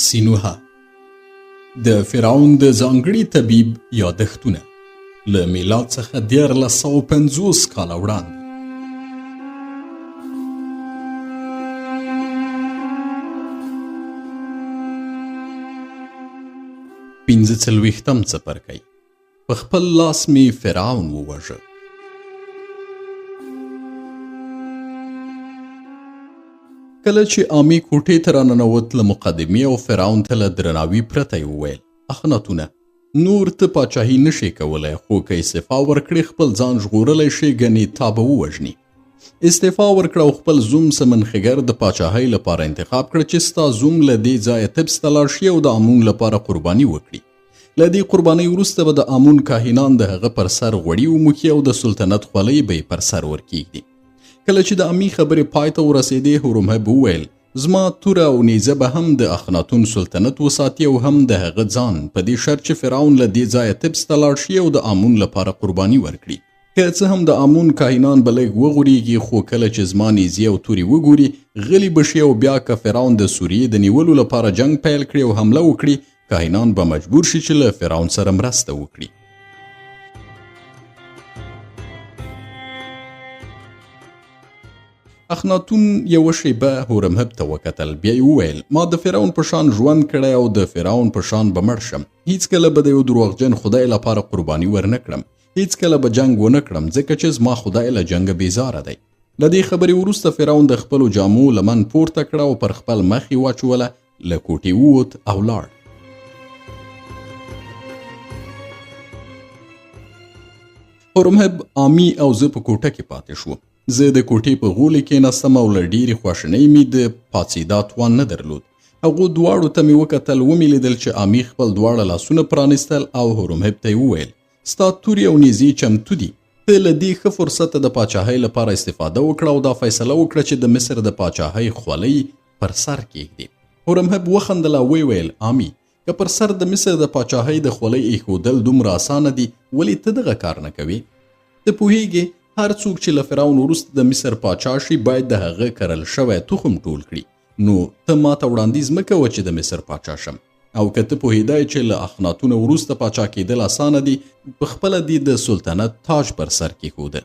سینوها د فرعون د ځانګړي طبیب یادښتونه له میلاد څخه 1450 کاله وړاندې. پنځه څلوېښتم څپرکی. په خپل لاس مې فرعون وواژه. کله چې عامې کوټې ته راننوت، له مقدمې او فرعون ته له درناوي پرته یې وویل: اخناتونه، نور ته پاچاهي نشي کولی، خو که استعفا ورکړې خپل ځان ژغورلی شي، ګنې تا به ووژني. استعفا ورکړه او خپل زوم سمنخګر د پاچاهۍ لپاره انتخاب کړه چې ستا زوم له دې ځایه طبس ته لاړ شي او د امون لپاره قرباني وکړي. له دې قربانۍ وروسته به د امون کاهنان د هغه پر سر غوړي وموښي او د سلطنت خولۍ به یې پر سر ورکیږدي. کله چې د امي خبرې پای ته ورسېدې، هورمهب وویل: زما توره او نیزه به هم د اخناتون سلطنت وساتي او هم د هغه ځان، په دې شرط چې فرعون له دې ځایه طبس ته لاړ شي او د امون لپاره قرباني ورکړي. که څه هم د امون کاهنان به لږ وغوریږي، خو کله چې زما نیزې او تورې وګوري، غلی به شي او بیا که فرعون د سوریې د نیولو لپاره جنگ پیل کړي او حمله وکړي، کاهنان به مجبور شي چې له فرعون سره مرسته وکړي. اخناتون یوه شیبه هورمهب ته وکتل، بیا یې وویل: ما د فرعون په شان ژوند کړی او د فرعون په شان به مړ شم. هیڅکله به د یو دروغجن خدای لپاره قرباني ورنه کړم. هیڅکله به جنگ ونه کړم، ځکه چې زما خدای له جنګه بیزاره دی. له دې خبرې وروسته فرعون د خپلو جامو لمن پورته کړه او پر خپل مخ یې واچوله، له کوټې ووت او لاړ. هورمهب، عامي او زه په کوټه کې پاتې شو. زه د کوټې په غولې کېناستم او له ډېرې خواشینۍ مې د پاڅېدا توان نه درلود. هغو دواړو ته مې وکتل، ومې لیدل چې عامي خپل دواړه لاسونه پرانیستل او هورمهب ته یې وویل: ستا تورې او نیزې چمتو دي. ته له دې ښه فرصته د پاچاهۍ لپاره استفاده وکړه او دا فیصله وکړه چې د مصر د پاچاهۍ خولۍ پر سر کېږدي. هورمهب وخندل او ویل: عامي، که پر سر د مصر د پاچاهۍ د خولۍ ایښودل دومره اسانه دي، ولې ته دغه کار نه کوې؟ ته پوهېږې هر څوک چې له فرعون وروسته د مصر پاچا شي، باید د هغه کرل شوی تخم ټول کړي. نو ته ماته وړاندیز مه کوه چې د مصر پاچا شم. او که ته پوهېدای چې له اخناتونه وروسته پاچا کېدل اسانه دي، پخپله دې د سلطنت تاج پر سر کېښوده.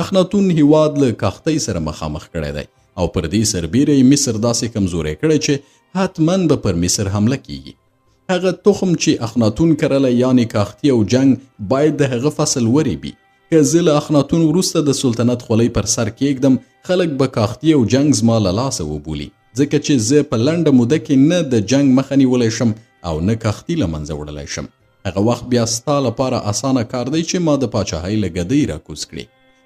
اخناتون هیواد له کاختۍ سره مخامخ کړی دی او پر دې سربیره یې مصر داسې کمزوری کړی چې حتما به پر مصر حمله کیږي. هغه تخم چې اخناتون کرلی، یعنې کاختي او جنگ، باید د هغه فصل وریبي. که زه له اخناتون وروسته د سلطنت خولۍ پر سر کېږدم، خلک به کاختي او جنگ زما له لاسه وبولي، ځکه چې زه په لنډه موده کې نه د جنگ مخه نیولی شم او نه کاختي له منځه وړلی شم. هغه وخت بیا ستا لپاره اسانه کار دی چې ما د پاچاهۍ له ګدۍ راکوز کړي.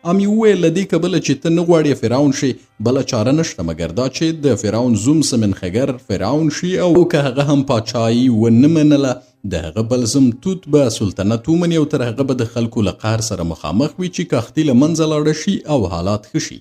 عامي وویل: له دې کبله چې ته نه غواړې فرعون شي، بله چاره نشته مګر دا چې د فرعون زوم سمنخګر فرعون شي، او که هغه هم پاچاهي ونه منله، د هغه بل زوم توت به سلطنت ومني او تر هغه به د خلکو له قهر سره مخامخ وي چې کاختي له منځه لاړه شي او حالات ښه شي.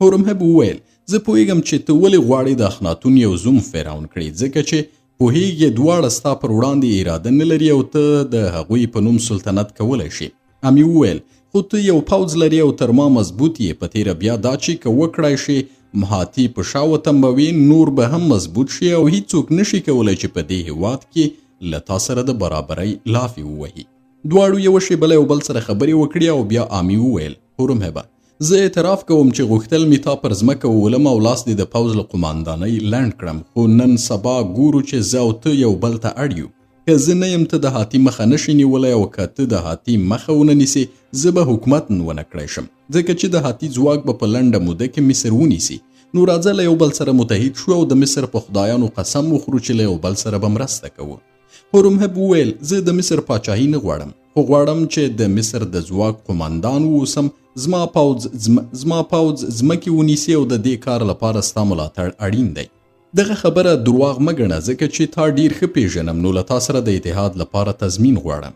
هورمهب وویل: زه پوهېږم چې ته ولې غواړې د اخناتون یو زوم فرعون کړې، ځکه چې پوهېږې دواړه ستا پر وړاندې اراده نه لري او ته د هغوی په نوم سلطنت کولی شي. عامي وویل: خو ته یو پوځ لري او تر ما مضبوط یې. په تیره بیا دا چې که وکړای شي مهاتي په شا وتمبوي، نور به هم مضبوط شي او هیڅوک نشي کولی چې په دې هیواد کې له تا سره د برابرۍ لافې ووهي. دواړو یوه شیبه له یو بل سره خبرې وکړې او بیا عامي وویل: هورمهبه، زه اعتراف کوم چې غوښتل مې تا پر ځمکه وولم او لاس دې د پوځ له قماندانۍ لنډ کړم، خو نن سبا ګورو چې زه او ته یو بل ته اړ یو. که زه نه یم، ته د هاتي مخه نشي نیولی، او که ته د هاتي مخه ونه نیسې، زه به حکومت ونه کړی شم، ځکه چې د هاتي ځواک به په لنډه موده کې مصر ونیسي. نو راځه له یو بل سره متحد شو او د مصر په خدایانو قسم وخورو چې له یو بل سره به مرسته کوو. هورمهب وویل: زه د مصر پاچاهي نه غواړم، خو غواړم چې د مصر د ځواک قماندان ووسم. زما پوځ ځمکې ونیسي او د دې کار لپاره ستا ملاتړ اړین دی. دغه خبره درواغ مه ګڼه، ځکه چې تا ډیر ښه پیژنم، نو له تا سره د اتحاد لپاره تضمین غواړم.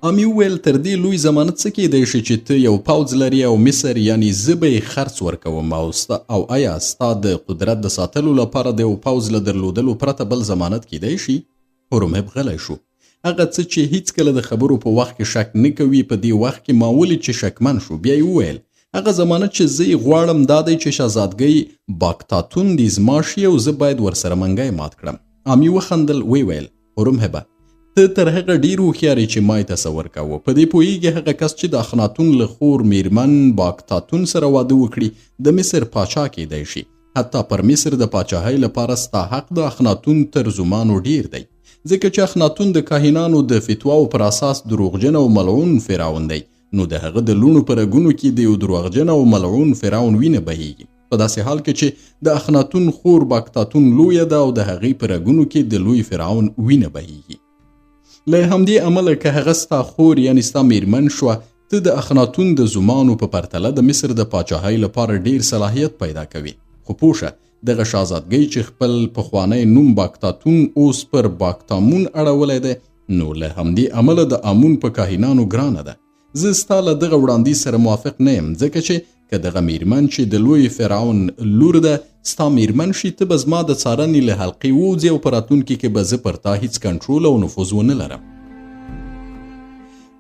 عامي وویل: تر دې لوی ضمانت څه کیدی شي چې ته یو پوځ لري او مصر، یعنی زه به یې خرڅ ورکوم، او آیا ستا د قدرت د ساتلو لپاره د یو پوځ له درلودلو پرته بل ضمانت کیدی شي؟ هورمهب غلی شو. هغه څه چې هیڅکله د خبرو په وخت کې شک نه کوي، په دې وخت کې ما ولید چې شکمن شو. بیا یې وویل: هغه ضمانت چې زه یې غواړم دا دی چې شهزادګۍ باکتاتون دې زما شي او زه باید ورسره منګی مات کړم. امی وخندل وی ویل هورمهبه ته تر هغه ډیر هوښیار چې ما تصور کاوه. په دې پوهیږي هغه کس چې د اخناتون له خور میرمن باکتاتون سره واده وکړي د مصر پاچا کیدای شي. حتی پر مصر د پاچاهۍ لپاره ستا حق د اخناتون تر زمانو ډیر دی، ځکه چې اخناتون د کاهنانو د فتواو پر اساس دروغجن او ملعون فرعون دی. نو د هغه د لوڼو په رګونو کې د یو دروغجن او ملعون فرعون وینه بهیږي. په داسې حال کې چې د اخناتون خور باکتاتون لویه ده او د هغې په رګونو کې د لوی فرعون وینه بهیږي. له همدې امله که هغه ستا خور یعنې ستا میرمن شوه، ته د اخناتون د زمانو په پرتله د مصر د پاچاهۍ لپاره ډیر صلاحیت پیدا کوي. خو پوشه دغه شهزادګۍ چې خپل پخوانی نوم باکتاتون اوس پر باکتامون اړولی دی، نو له همدې امله د امون په کاهنانو ګرانه ده. زه ستا له دغه وړاندیز سره موافق نه یم، ځکه چې که دغه میرمن چې د لوی فرعون لور ده ستا میرمن شي، ته به زما د څارنې له حلقې ووځې او په راتلونکي کې به زه پر تا هیڅ کنټرول او نفوذ ونه لرم.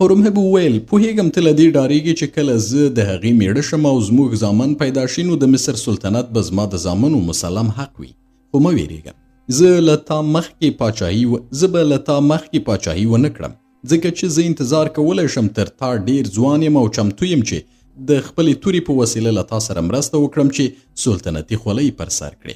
هورمهب وویل پوهیږم ته له دې ډارېږې چې کله زه د هغې میړه شم او زموږ زامن پیدا شي نو د مصر سلطنت به زما د زامنو مسلم حق وي. خو مه ویرېږه، زه به له تا مخکې پاچاهي ونه کړم، ځکه چې زه انتظار کولی شم تر تا ډیر ځوان یم او چمتو یم چې د خپلې تورې په وسیله له تا سره مرسته وکړم چې سلطنتي خولۍ پر سر کړې.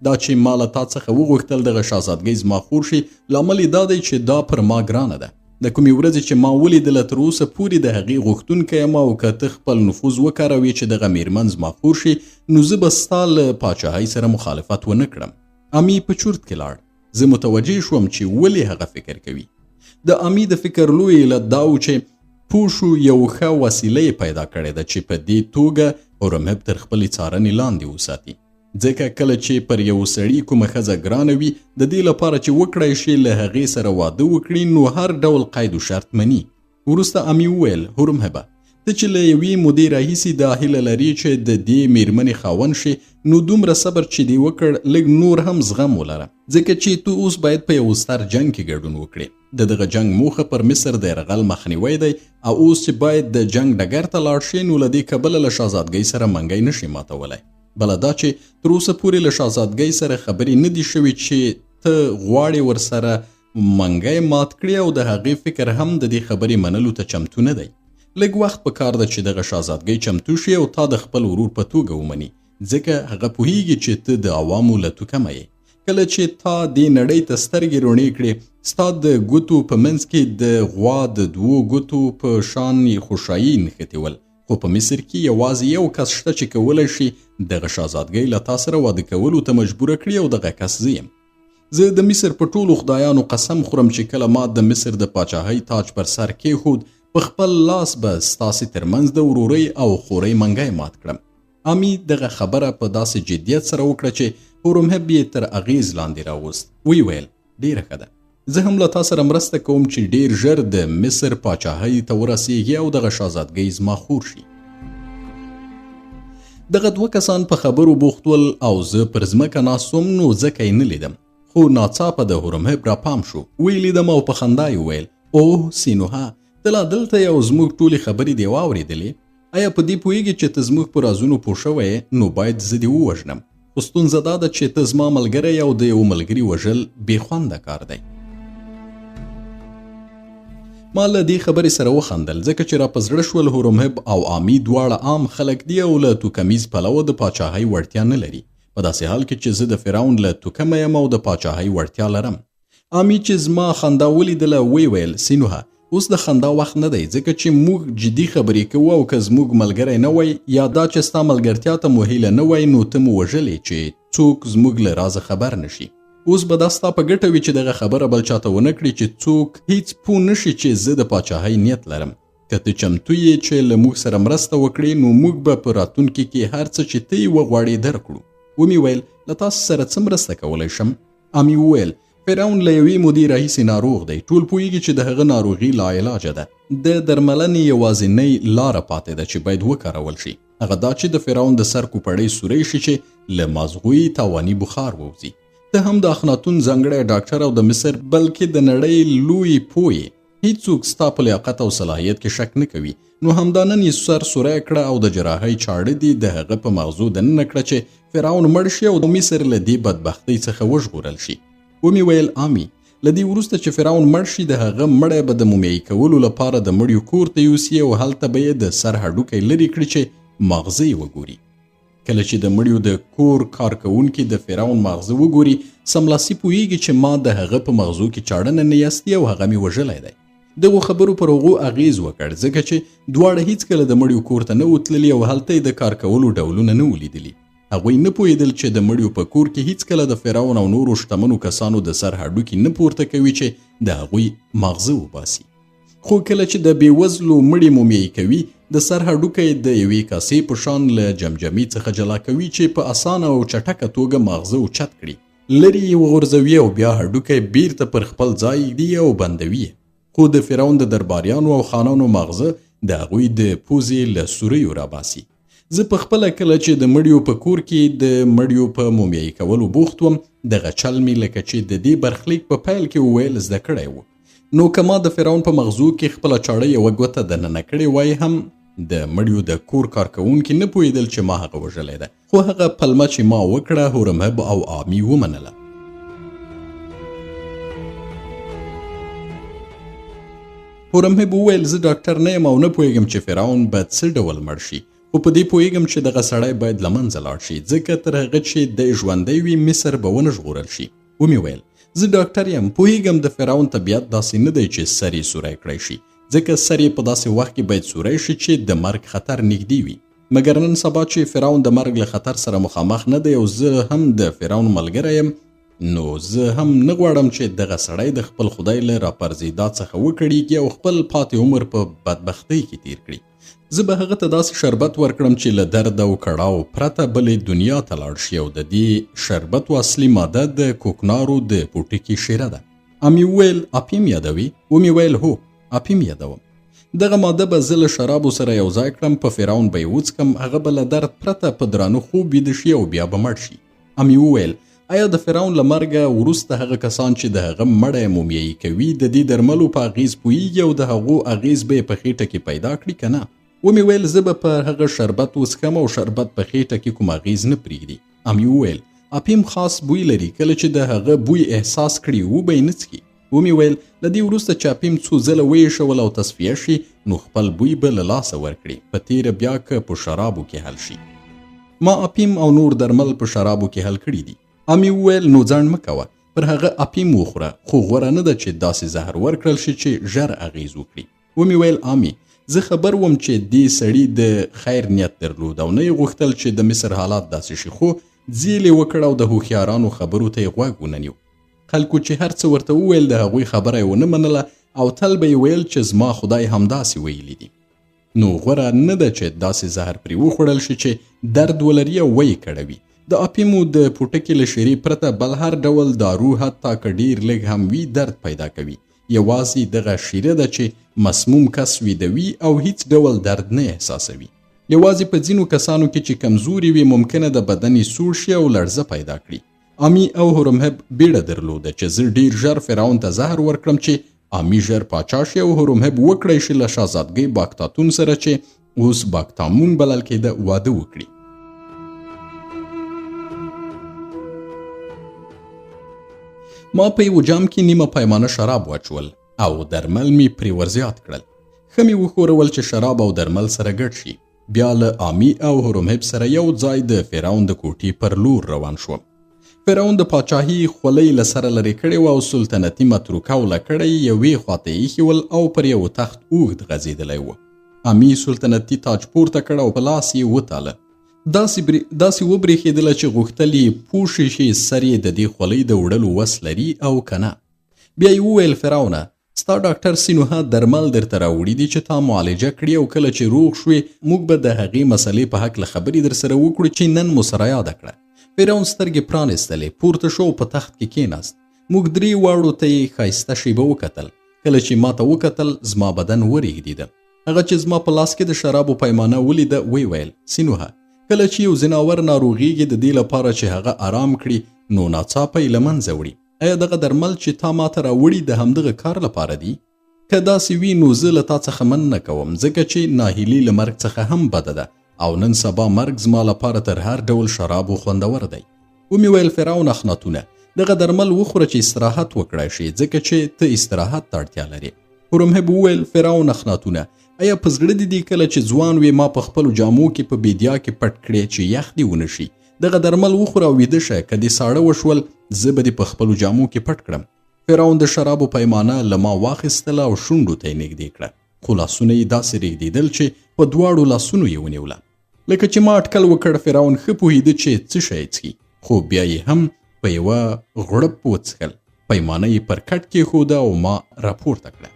دا چې ما له تا څخه وغوښتل دغه شهزادګۍ زما خور شي، لامل یې دا دی چې دا پر ما ګرانه ده. د کومې ورځې چې ما ولیدله تر اوسه پورې د هغې غوښتونکی یم، او که ته خپل نفوذ وکاروې چې دغه میرمن زما خور شي، نو زه به ستا له پاچاهۍ سره مخالفت ونه کړم. امی په چورت کې لاړ. زه متوجه شوم چې ولې هغه فکر کوي. د امی د فکر لوی علت دا و چې پوشو یو ښه وسیله پیدا کړې ده چې په دې توګه هورمهب تر خپلې څارنې لاندې وساتي. ځکه کله چې پر یو سړي کومه ښځه ګرانه وي، د دې لپاره چې وکړی شي له هغې سره واده وکړي، نو هر ډول قید و شرط مني. وروسته امی وویل هورمهبه ته چې له یوې مودې راهیسې دا هیله لري چې د دې میرمنې خاوند شي، نو دومره صبر چې دې وکړ لږ نور هم زغم ولره، ځکه چې تو اوس باید په یو ستر جنگ کې ګډون وکړې. د دغه جنگ موخه پر مصر د یرغل مخنیوی دی، او اوس چې باید د جنگ ډګر ته لاړ شي، نو له دې کبله له شهزادګۍ سره منګی نشي ماتولی. بله دا چې تر اوسه پورې له شهزادګۍ سره خبرې نه دي شوي چې ته غواړې ورسره منګی مات کړي، او د هغې فکر هم د دې خبرې منلو ته چمتو نه دی. لږ وخت په کار ده چې دغه شهزادګۍ چمتو شي او تا د خپل ورور په توګه ومني، ځکه هغه پوهیږي چې ته د عوامو له توکمه یې. کله چې تا دې نړۍ ته سترګې رڼې کړې، ستا د ګوتو په منځ کې د غوا د دوو ګوتو په شان خوشایي نښتې ول. خو په مصر کې یوازې یو کس شته چې کولی شي دغه شهزادګۍ له تا سره واده کولو ته مجبوره کړي، او دغه کس زه یم. زه د مصر په ټولو خدایانو قسم خورم چې کله ما د مصر د پاچاهۍ تاج پر سر کېښود، په خپل لاس به ستاسې ترمنځ د ورورۍ او خورۍ منګی مات کړم. امی دغه خبره په داسې جدیت سره وکړه چې هورمهب یې تر اغیز لاندې راوست. وی ویل ډیره ښه ده، زه هم له تا سره مرسته کوم چې ډیر ژر د مصر پاچاهۍ ته ورسیږي او دغه شهزادګۍ زما خور شي. دغه دوه کسان په خبرو بوخت ول او زه پر ځمکه ناست وم، نو ځکه یې نه لیدم. خو ناڅاپه د هورمهب را پام شو، وی لیدم او په خندا یې وویل اوه سینوها، ته لا دلته یې او زموږ ټولې خبرې دې واورېدلې؟ آیا په دې پوهیږې چې ته زموږ په رازونو پوه شوی یې؟ نو باید زه دې ووژنم. خو ستونزه دا ده چې ته زما ملګری او د یو ملګري وژل بې خونده کار دی. ما له دې خبرې سره وخندل، ځکه چې را په زړه شول هورمهب او امی دواړه عام خلک دي او له توکمیز پلوه د پاچاهۍ وړتیا نه لري، په داسې حال کې چې زه د فرعون له توکمه یم او د پاچاهۍ وړتیا لرم. امی چې زما خندا ولیدله وی ویل سینوها، اوس د خندا وخت نه دی، ځکه چې موږ جدي خبرې کوو، او که زموږ ملګری نه وای یا دا چې ستا ملګرتیا ته مو هیله نه وای، نو ته مو وژلې چې څوک زموږ له رازه خبر نشي. اوس به دا ستا په ګټه وي چې دغه خبره بل چاته ونه کړي چې څوک هیڅ پوه نشي چې زه د پاچاهۍ نیت لرم. که ته چمتو یې چې له موږ سره مرسته وکړې، نو موږ به په راتلونکي کې هر څه چې ته یې وغواړې درکړو. ومې ویل له تاسو سره څه مرسته کولی شم؟ امی وویل فرعون له یوې مودې راهیسې ناروغ دی، ټول پوهیږي چې د هغه ناروغي لاعلاجه ده. د درملنې یوازینۍ لاره پاتې ده چې باید وکارول شي، هغه دا چې د فرعون د سر کوپړۍ سوری شي چې له مازغوی تاواني بخار ووځي. ته هم د اخناتون ځانګړی ډاکټر او د مصر بلکې د نړۍ لوی پوه، هیڅوک ستا په لیاقت او صلاحیت کې شک نه کوي. نو همدا نن یې سر سوری کړه او د جراحۍ چاړه دې د هغه په مغزو دننه کړه چې فرعون مړ شي او د مصر له دې بدبختۍ څخه وژغورل شي. ومې ویل آمی له دې وروسته چې فرعون مړ شي د هغه مړی به د مومیایي کولو لپاره د مړیو کور ته یوسي او هلته به یې د سر هډوکی لرې کړي چې ماغزه یې وګوري. کله چې د مړیو د کور کارکوونکي د فرعون ماغزه وګوري سملاسي پوهیږي چې ما د هغه په مغزو کې چاړنه نه یاستي او هغه مې وژلی دی. دغو خبرو پر هغو اغیز وکړ ځکه چې دواړه هیڅکله د مړیو کور ته نه وتللي او هلته یې د کار کولو ډولونه نه ولیدلي. هغوی نه پوهېدل چې د مړیو په کور کې هیڅکله د فرعون او نورو شتمنو کسانو د سر هډوکي نه پورته کوي چې د هغوی ماغزه وباسي. خو کله چې د بېوزلو مړي مومیایي کوي د سر هډوکی د یوې کاسې په شان له جمجمې څخه جلا کوي چې په اسانه او چټکه توګه ماغزه اوچت کړي، لرې یې وغورځوي او بیا هډوکی بیرته پر خپل ځای ږدي او بندوي. خو د فرعون د درباریانو او خانانو ماغزه د هغوی د پوزې له سوریو راباسي. زه په خپله کله چې د مړیو په کور کې د مړیو په مومیایي کولو بوخت وم دغه چل مې لکه چې د دې برخلیک په پیل کې وویل زده کړی و. نو که ما د فرعون په مغزو کې خپله چاړه یوه ګوته دننه کړې وای هم د مړیو د کور کارکوونکي نه پوهېدل چې ما هغه وژلی ده. خو هغه پلمه چې ما وکړه هورمهب او آمی ومنله. هورمهب وویل زه ډاکټر نه یم او نه پوهېږم چې فرعون به څه ډول مړ شي، خو په دې پوهېږم چې دغه سړی باید له منځه لاړ شي ځکه تر هغه چې دی ژوندی وي مصر به ونه ژغورل شي. ومې ویل زه ډاکټر یم، پوهېږم د فرعون طبیعت داسې نه دی چې سر یې سوری کړی شي ځکه سر یې په داسې وخت کې باید سوری شي چې د مرګ خطر نږدې وي. مګر نن سبا چې فرعون د مرګ له خطر سره مخامخ نه دی او زه هم د فرعون ملګری یم نو زه هم نه غواړم چې دغه سړی د خپل خدای له راپرزېدا څخه وکړیږي او خپل پاتې عمر په بدبختۍ کې تیر کړي. زه به هغه ته داسې شربت ورکړم چې له درد او کړاو پرته بلې دنیا ته لاړ شي او د دې شربتو اصلي ماده د کوکنارو د پوټکي شیره ده. امی ویل اپیم یادوي؟ ومې ویل هو اپیم یادوم. دغه ماده به زه له شرابو سره یو ځای کړم، په فرعون به یې وڅکم، هغه به له درد پرته په درانه خوب ویده شي او بیا به مړ شي. امی وویل آیا د فرعون له مرګه وروسته هغه کسان چې د هغه مړی مومیایي کوي د دې درملو په اغیز پوهیږي او د هغو اغیز به یې په خېټه کې پیدا کړي که نه؟ ومې ویل زه به په هغه شربت وڅکم او شربت په خېټه کې کوم اغیز نه پرېږدي. امی وویل اپیم خاص بوی لري، کله چې د هغه بوی احساس کړي و به یې نه څکي. ومې ویل له دې وروسته چې اپیم څو ځله ویشول او تصفیه شي نو خپل بوی به له لاسه ورکړي، په تیره بیا که په شرابو کې حل شي. ما اپیم او نور درمل په شرابو کې حل کړي دي. امی وویل نو ځان مه کوه، پر هغه اپیم وخوره، خو غوره نه ده چې داسې زهر ورکړل شي چې ژر اغیز وکړي. ومې ویل آمی زه خبر وم چې دې سړي د خیر نیت درلود او نه یې غوښتل چې د مصر حالات داسې شي، خو ځیل یې وکړ او د هوښیارانو خبرو ته یې غوږ وننیو. خلکو چې هر څه ورته وویل د هغوی خبره یې ونه منله او تل به یې ویل چې زما خدای همداسې ویلي دي. نو غوره نه ده چې داسې زهر پرې وخوړل شي چې درد ولري او ویې کړوي. د اپیمو د پوټکي له شیرې پرته بل هر ډول دارو حتی که ډیر لږ هم وي درد پیدا کوي. یوازې دغه شیره ده چې مسموم کس ویدوي او هیڅ ډول درد نه احساسوي. یوازې په ځینو کسانو کې چې کمزوري وي ممکنه د بدن یې سوړ شي او لړزه پیدا کړي. امی او هورمهب بیړه درلوده چې زه ډیر ژر فرعون ته زهر ورکړم چې امی ژر پاچا شي او هورمهب وکړی شي له شهزادګۍ باکتاتون سره چې اوس باکتامون بلل کېده واده وکړي. ما په یو جام کې نیمه پیمانه شراب واچول او درمل می پرې ورزیات کړل. ښه مې وښورول چې شراب او درمل سره ګډ شي. بیا له آمی او هورمهب سره یو ځای د فرعون د کوټې پر لور روان شوم. فرعون د پاچاهي خولۍ له سره لرې کړې وه او سلطنتي متروکه او لکړی یوې خواته ایښي ول او پر یو تخت اوږد غځېدلی و. آمی سلطنتي تاج پورته کړ او په لاس یې وتاله. داسې وبرېښېدله چې غوښتل یې پوه شي سر یې د دې خولۍ د وړلو وس لري او که نه. بیا یې وویل فرعونه ستا ډاکټر سینوها درمل درته راوړي دي چې تا معالجه کړي او کله چې روغ شوې موږ به د هغې مسلې په هکله خبرې در سره وکړو چې نن مو سره یاده کړه. فرعون سترګې پرانیستلې، پورته شو او په تخت کې کېناست. موږ درې واړو ته یې ښایسته شیبه وکتل. کله چې ما ته وکتل زما بدن ورېږدېده. هغه چې زما په لاس کې د شرابو پیمانه ولیده ویې ویل سینوها کله چې یو ځناور ناروغیږي د دې لپاره چې هغه آرام کړي نو ناڅاپه یې له منځه وړي. آیا دغه درمل چې تا ماته راوړي د همدغه کار لپاره دي؟ که داسې وي نو زه له تا څخه مننه کوم ځکه چې ناهیلي له مرګ څخه هم بده ده او نن سبا مرګ زما لپاره تر هر ډول شرابو خوندور دی. ومې ویل فرعون اخناتونه دغه درمل وخوره چې استراحت وکړای شي ځکه چې ته استراحت ته اړتیا لري. هورمهب وویل فرعون اخناتونه ایا په زړه دې دی کله چې ځوان وې ما په خپلو جامو کې په بیدیا کې پټ کړې چې یخ دې ونه شي. دغه درمل وخوره او ویده شه، که دې ساړه وشول زه به دې په خپلو جامو کې پټ کړم. فرعون د شرابو پیمانه له ما واخیستله او شونډو ته یې نږدې کړه، خو لاسونه یې داسې رېږدېدل چې په دواړو لاسونو یې ونیوله. لکه چې ما اټکل وکړ فرعون ښه پوهېده چې څه شی څښي، خو بیا یې هم په یوه غړپ وڅښل. پیمانه یې پر کټ کېښوده او ما راپورته کړه.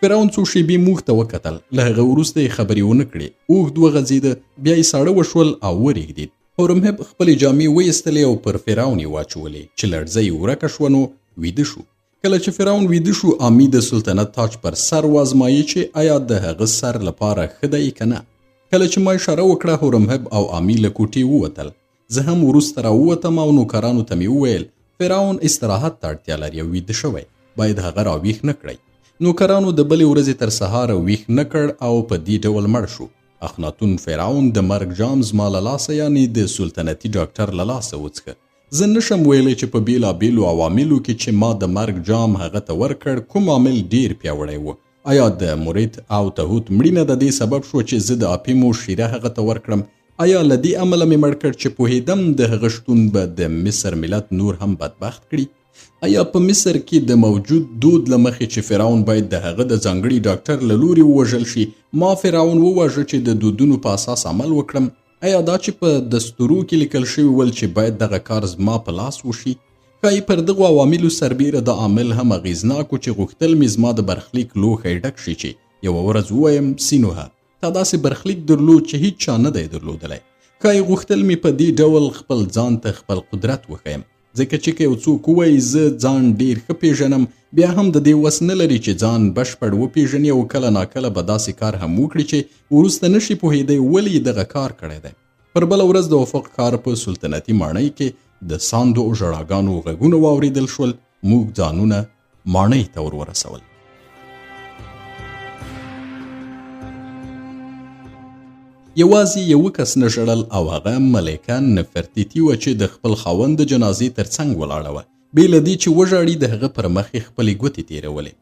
فرعون څو شېبې موږ ته وکتل، له هغه وروسته یې خبرې ونه کړې. اوږد وغځېده، بیا یې ساړه وشول او ورېږدېد. هورمهب خپلې جامې وایستلې او پر فرعون یې واچولې چې لړزه یې ورکه شوه نو ویده شو. کله چې فرعون ویده شو آمی د سلطنت تاج پر سر وازمایي چې آیا د هغه سر لپاره ښه دی که نه. کله چې ما اشاره وکړه هورمهب او آمی له کوټې ووتل. زه هم وروسته راووتم او نوکرانو ته مې وویل فرعون استراحت ته اړتیا لري او ویده شوی، باید هغه راویښ نه کړئ. نوکرانو د بلې ورځې تر سهاره ویښ نه کړ او په دې ډول مړ شو. اخناتون فرعون د مرګ جام زما له لاسه یعنې د سلطنتي ډاکټر له لاسه وڅښه. زه نشم ویلی چې په بېلابېلو عواملو کې چې ما د مرګ جام هغه ته ورکړ کوم عامل ډیر پیاوړی و. آیا د موریت او تهوت مړینه د دې سبب شو چې زه د اپیمو شیره هغه ته ورکړم؟ آیا له دې امله مې مړ کړ چې پوهېدم د هغه شتون به د مصر ملت نور هم بدبخت کړي؟ آیا په مصر کې د موجود دود له مخې چې فرعون باید د هغه د ځانګړي ډاکټر له لوري ووژل شي ما فرعون وواژه چې د دودونو په اساس عمل وکړم؟ آیا دا چې په دستورو کې لیکل شوي ول چې باید دغه کار زما په لاس وشي؟ ښایي پر دغو عواملو سربیره دا عامل هم اغېزناک و چې غوښتل مې زما د برخلیک لوښی ډک شي چې یوه ورځ ووایم سینوهه تا داسې برخلیک درلود چې هیڅ چا نه دی درلودلی. ښایي غوښتل مې په دې ډول خپل ځان ته خپل قدرت وښیم، ځکه چې که یو څوک ووایي زه ځان ډیر ښه پیژنم بیا هم د دې وس نه لري چې ځان بشپړ وپیژني او کله ناکله به داسې کار هم وکړي چې وروسته نشي پوهېدی ولې دغه کار کړی دی. پر بله ورځ د افق ښار په سلطنتي ماڼۍ کې د ساندو او ژړاګانو غږونه واورېدل شول. موږ ځانونه ماڼۍ ته ور ورسول. یوازې یوه کس نه ژړل او هغه ملیکه نفرتیتي وه چې د خپل خاوند د جنازې تر څنګ ولاړه وه. بې له دې چې وژاړي د هغه پر مخ یې خپلې ګوتې تېرولې.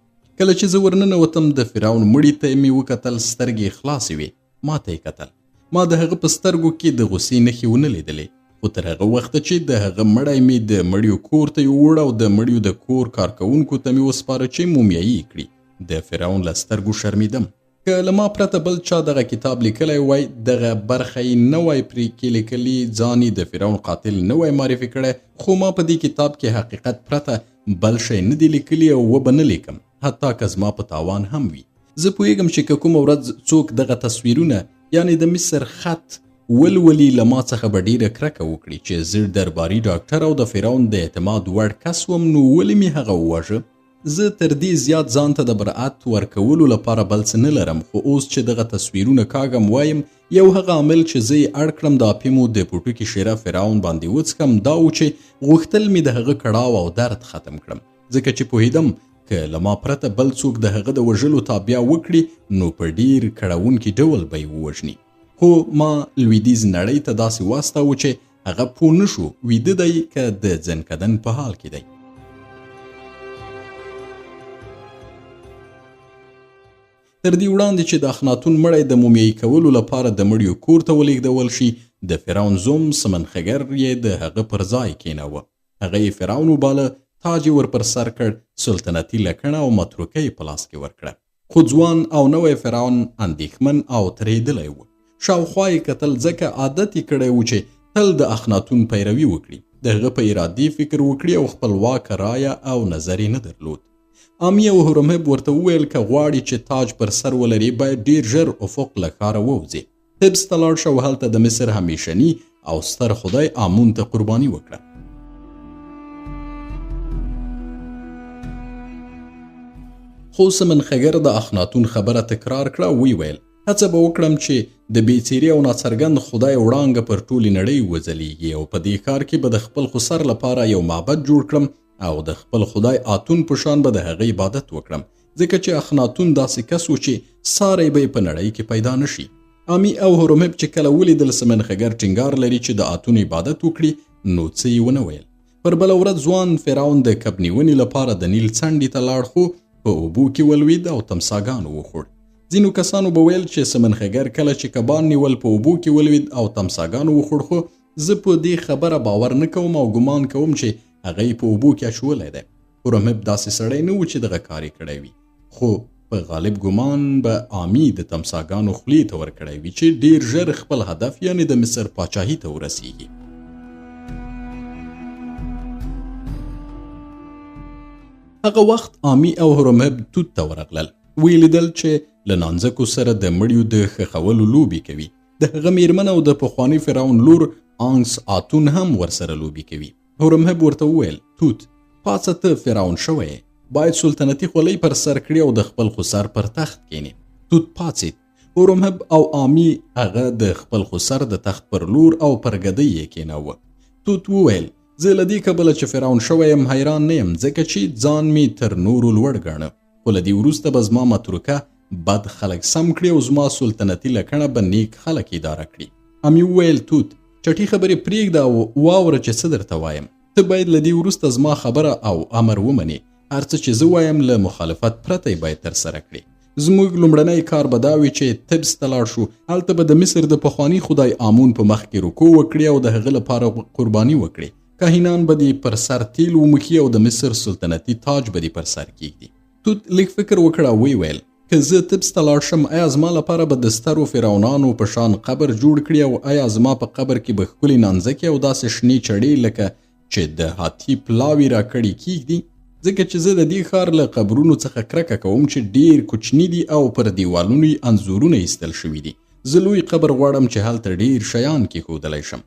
کله چې زه ورننوتم د فرعون مړي ته مې وکتل، سترګې خلاصې وې. ما ته یې کتل. ما د هغه په سترګو کې د غوسې نښې ونه لیدلې، خو تر هغه وخته چې د هغه مړی مې د مړیو کور ته یووړ او د مړیو د کور کارکوونکو ته مې وسپاره چې مومیایي یې کړي. د فرعون له سترګو شرمېدم. که له ما پرته بل چا دغه کتاب لیکلی وای دغه برخه یې نه وای پرې کې لیکلي، ځان یې د فرعون قاتل نه وای معرفي کړی، خو ما په دې کتاب کې حقیقت پرته بل شی نه دی لیکلي او وبه نه لیکم، حتی که زما په تاوان هم وي. زه پوهېږم چې که کومه ورځ څوک دغه تصویرونه یعنی د مصر خط ولولي له ما څخه به ډېره کرکه وکړي چې زه درباري ډاکټر او د فرعون د اعتماد وړ کس وم، نو ولې مې هغه وواژه؟ زه تر دې زیات ځان ته د برأت ورکولو لپاره بل څه نه لرم، خو اوس چې دغه تصویرونه کاږم وایم یو هغه عامل چې زه یې اړ کړم د اپیمو د پوټکي شیره فرعون باندې وڅښم دا و چې غوښتل مې د هغه کړاو او درد ختم کړم، ځکه چې پوهېدم که له ما پرته بل څوک د هغه د وژلو تابیا وکړي نو په ډیر کړونکي ډول به یې ووژني. خو ما لویدیځ نړۍ ته داسې واستاوه چې هغه پوه نه شو ویده دی که د ځنکدن په حال کې دی. تر دې وړاندې چې د اخناتون مړی د مومیایي کولو لپاره د مړیو کور ته ولېږدول شي د فرعون زوم سمنخګر یې د هغه پر ځای کېناوه. هغه یې فرعون وباله، تاج یې ور پر سر کړ، سلطنتي لکڼه او متروکه یې په لاس کې ورکړه. خو ځوان او نوی فرعون اندېښمن او ترهېدلی و. شاوخوا یې کتل ځکه عادت یې کړی و چې تل د اخناتون پیروي وکړي، د هغه په ارادې فکر وکړي او خپلواکه رایه او نظر یې نه درلود. آمی او هورمهب ورته وویل که غواړي چې تاج پر سر ولري باید ډیر ژر افق له ښاره ووځي. حبس ته لاړ شه او هلته د مصر همیشني او ستر خدای آمون ته قرباني وکړه. خو سمنخګر د اخناتون خبره تکرار کړه او ویل هڅه به وکړم چې د بېڅیرې او ناڅرګند خدای وړانګه پر ټولې نړۍ وځلیږي او په دې کار کې به د خپل خسر لپاره یو معبد جوړ کړم او د خپل خدای آتون په شان به د هغه عبادت وکړم. ځکه چې اخناتون داسې کس و چې ساری به په نړۍ کې پیدا نشي. آمی او هورمهب چې کله ولیدل سمنخګر ټینګار لري چې د اتون عبادت وکړي نو څه یې ونه ویل. پر بله ورځ ځوان فرعون د کب نیونې لپاره د نیل څنډې ته لاړ خو په اوبو کې ولوید او تمساګانو وخوړ. ځینو کسانو به ویل چې سمنخګر کله چې کبان نیول په اوبو کې ولوید او تمساګانو وخوړ خو زه په دې خبره باور نه کوم او ګمان کوم چې هغه یې په اوبو کې اچولی دی. هورمهب داسې سړی نه و چې دغه کار یې کړی وي، خو په غالب ګمان به آمی د تمساګانو خولې ته ورکړی وي چې ډیر ژر خپل هدف یعنې د مصر پاچاهي ته ورسیږي. هغه وخت آمی او هورمهب توت ته ورغلل. ویې لیدل چې له نانځکو سره د مړیو د ښخولو لوبې کوي. د هغه میرمن او د پخواني فرعون لور آنکس آتون هم ورسره لوبې کوي. هورمهب ورته وویل توت پاڅه ته فرعون شوی باید سلطنتي خولۍ پر سر کړي او د خپل خسر پر تخت کینی. توت پاڅید. هورمهب او آمی هغه د خپل خسر د تخت پر لور او پر ګدۍ یې کیناوه. توت وویل زه له دې کبله چې فرعون شوی یم حیران نه یم ځکه چې ځان می تر نورو لوړ ګاڼه، خو له دې وروسته به زما متروکه بد خلک سم کړي او زما سلطنتي لکڼه به نیک خلک اداره کړي. امی وویل توت چټي خبرې پرېږده او واوره چې څه درته وایم. ته باید له دې وروسته زما خبره او امر ومنې. هر څه چې زه وایم له مخالفت پرته یې باید ترسره کړي. زموږ لومړنی کار به دا وي چې تبس ته لاړ شو. هلته به د مصر د پخواني خدای آمون په مخ کې رکوع وکړي او د هغه لپاره قرباني وکړي. کاهنان به دې پر سر تیل وموښي او د مصر سلطنتي تاج به دې پر سر کیږدي. توت لږ فکر وکړه او ویې ویل که زه تبس ته لاړ شم آیا زما لپاره به د سترو فرعونانو په شان قبر جوړ کړي او آیا زما په قبر کې به ښکلې نانځکې او داسې شنې چړې لکه چې د هاتي پلاوي راکړي کیږدي؟ ځکه چې زه د دې ښار له قبرونو څخه کرکه کوم چې ډیر کوچني دي او پر دیوالونو یې انځورونه ایستل شوي دي. زه لوی قبر غواړم چې هلته ډیر شیان کیښودلی شم.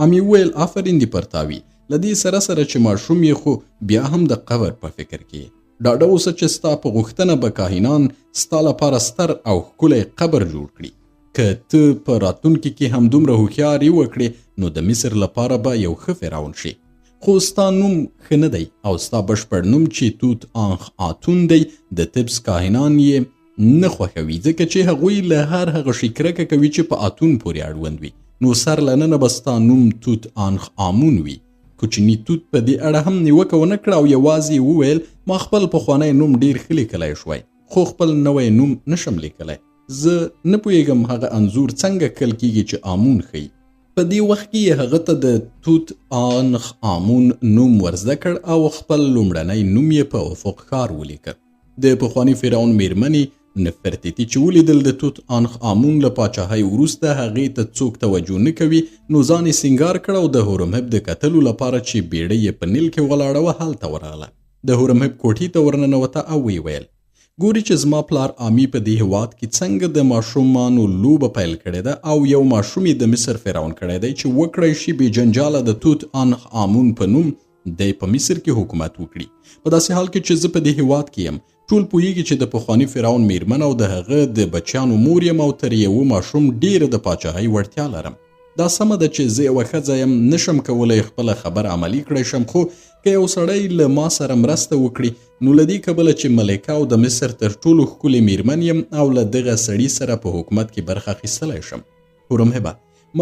امی وویل آفرین دې پرتاوي، له دې سره سره چې ماشوم یې خو بیا هم د قبر په فکر کې. ډاډه اوسه چې ستا په غوښتنه به کاهنان ستا لپاره ستر او ښکلی قبر جوړ کړي. که ته په راتلونکي کې همدومره هوښیار یې وکړې نو د مصر لپاره به یو ښه فرعون شي. خو ستا نوم ښه نه دی او ستا بشپړ نوم چې توت آنخ آتون دی د تبس کاهنان یې نه خوښوي ځکه چې هغوی له هر هغه شي کرکه کوي چې په آتون پورې اړوند وي. نو سر له ننه به ستا نوم توت آنخ آمون وي. کوچني توت په دې اړه هم نیوکه ونه کړه او یوازې وویل ما خپل پخوانی نوم ډیر ښه لیکلی شوی خو خپل نوی نوم نشم لیکلی. زه نه پوهیږم هغه انځور څنګه کل کیږي چې آمون ښیي. په دې وخت کې یې هغه ته د توت آنخ آمون نوم ورزده کړ او خپل لومړنی نوم یې په افق ښار ولیکه. د پخواني فرعون میرمنې نفرتیتي چې ولیدل د توت آنخ آمون له پاچاهۍ وروسته هغې ته څوک توجه نه کوي نو ځان یې سینګار کړ او د هورمهب د کتلو لپاره چې بیړۍ یې په نیل کې ولاړه وه هلته ورغله. د هورمهب کوټې ته ورننوته او ویې ویل ګوري چې زما پلار آمی په دې هېواد کې څنګه د ماشومانو لوبه پیل کړې ده او یو ماشوم یې د مصر فرعون کړی دی چې وکړی شي بې جنجاله د توت آنخ آمون په نوم دی په مصر کې حکومت وکړي. په داسې حال کې چې زه په دې هېواد کې یم ټول پوهیږي چې د پخواني فرعون میرمن او د هغه د بچیانو مور یم او تر یوه ماشوم ډیره د پاچاهۍ وړتیا لرم. دا سمه ده چې زه یوه ښځه یم نشم کولی خپله خبره عملي کړی شم خو که یو سړی له ما سره مرسته وکړي نو له دې کبله چې ملکه او د مصر تر ټولو ښکلې میرمن یم او له دغه سړي سره په حکومت کې برخه اخیستلی شم. هورمهبه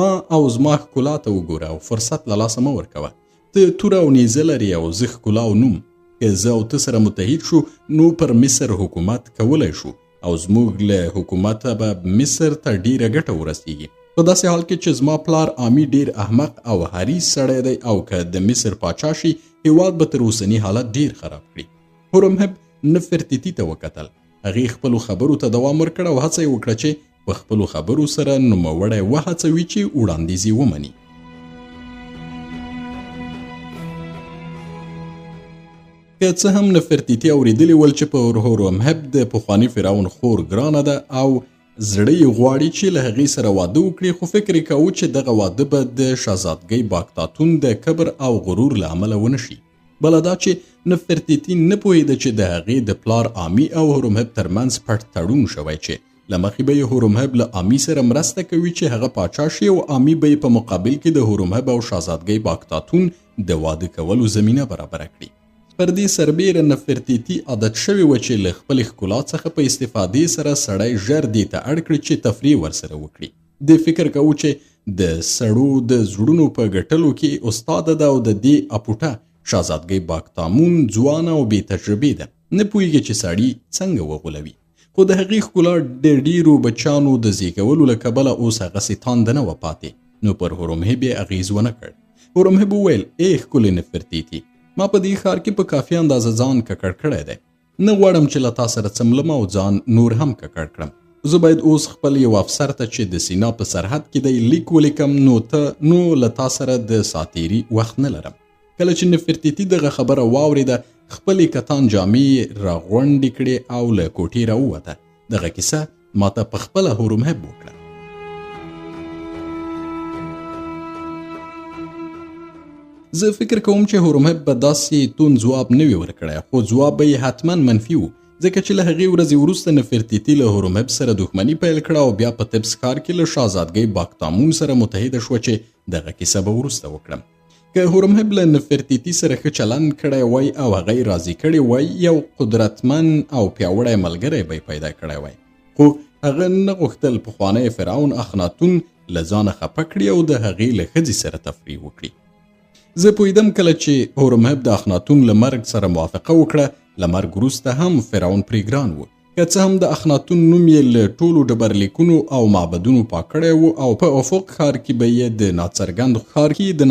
ما او زما ښکلا ته وګوره او فرصت له لاسه مه ورکوه. ته توره او نیزه لري او زه ښکلا او نوم. که زه او ته سره متحد شو نو پر مصر حکومت کولی شو او زموږ له حکومته به مصر ته ډیره ګټه ورسیږي. په داسې حال کې چې زما پلار آمی ډیر احمق او حریص سړی دی او که د مصر پاچا شي هېواد به تر اوسني حالت ډیر خراب کړي. هورمهب نفرتیتي ته وکتل. هغې خپلو خبرو ته دوام ورکړ او هڅه یې وکړه چې په خپلو خبرو سره نوموړی وهڅوي چې وړاندیز یې ومني. که څه هم نفرتیتي اورېدلي ول چې په هورمهب د پخواني فرعون خور ګرانه ده او زړه یې غواړي چې له هغې سره واده وکړي خو فکر یې کوو چې دغه واده به د شهزادګۍ باکتاتون د کبر او غرور له امله ونه شي. بله دا چې نفرتیتي نه پوهېده چې د هغې د پلار آمی او هورمهب ترمنځ پټ تړون شوی چې له مخې به یې هورمهب له آمی سره مرسته کوي چې هغه پاچا شي او آمی به یې په مقابل کې د هورمهب او شهزادګۍ باکتاتون د واده کولو زمینه برابره کړي. پر دې سربیره نفرتیتي عادت شوې وه چې له خپلې ښکلا څخه په استفادې سره سړی ژر دې ته اړ کړي چې تفریح ورسره وکړي. د فکر کوو چې د سړو د زړونو په ګټلو کې استاده ده او د دې اپوټه شهزادګۍ باکتامون ځوانه او بې تجربې ده، نه پوهېږي چې سړي څنګه وغولوي. خو د هغې ښکلا د ډېرو بچیانو د زیږولو له کبله اوس هغسې تانده نه وه پاتې، نو پر هورمهب یې اغېز ونه کړ. هورمهب وویل: ای ښکلې نفرتیتي، ما په دې ښار کې په کافي اندازه ځان ککړ کړی دی، نه غواړم چې له تا سره څملم او ځان نور هم ککړ کړم. زه باید اوس خپل یو افسر ته چې د سینا په سرحد کې دی لیک ولیکم، نو له تا سره د ساتیري وخت نه لرم. کله چې نفرتیتي دغه خبره واورېده، خپلې کتان جامې راغونډې کړې او له کوټې راووته. دغه کیسه ماته په خپله هورمهب وکړه. زه فکر کوم چې هورمهب به داسې تون ځواب نه وي ورکړی، خو ځواب به یې حتما منفي و، ځکه چې له هغې ورځې وروسته نفرتیتي له هورمهب سره دښمني پیل کړه او بیا په طبس ښار کې له شهزادګۍ باکتامون سره متحده شوه چې دغه کیسه به وروسته وکړم. که هورمهب له نفرتیتي سره ښه چلند کړی وای او هغه یې راضي کړی وای، یو قدرتمن او پیاوړی ملګری به یې پیدا کړی وای، خو هغه نه غوښتل پخوانی فرعون اخناتون له ځانه خفه کړي او د هغې له ښځې سره تفریح وکړي. زه پوهېدم کله چې هورمهب د اخناتون له مرګ سره موافقه وکړه، له مرګ وروسته هم فرعون پرې ګران و، که څه هم د اخناتون نوم یې له ټولو ډبرلیکونو او معبدونو پاک کړی و او په افق ښار کې به یې د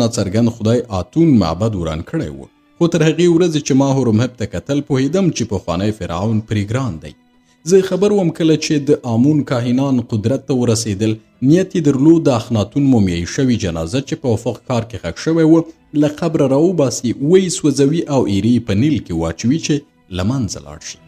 ناڅرګند خدای آتون معبد وران کړی و. خو تر هغې ورځې چې ما هورمهب ته کتل، پوهېدم چې پخوانی فرعون پرې ګران دی. زه خبر وم کله چې د آمون کاهنان قدرت ته ورسېدل، نیت یې درلود د اخناتون مومیایي شوي جنازه چې په افق ښار کې ښخ شوی و له قبره راوباسي، ویې سوځوي او ایرې په نیل کې واچوي چې له منځه لاړ شي.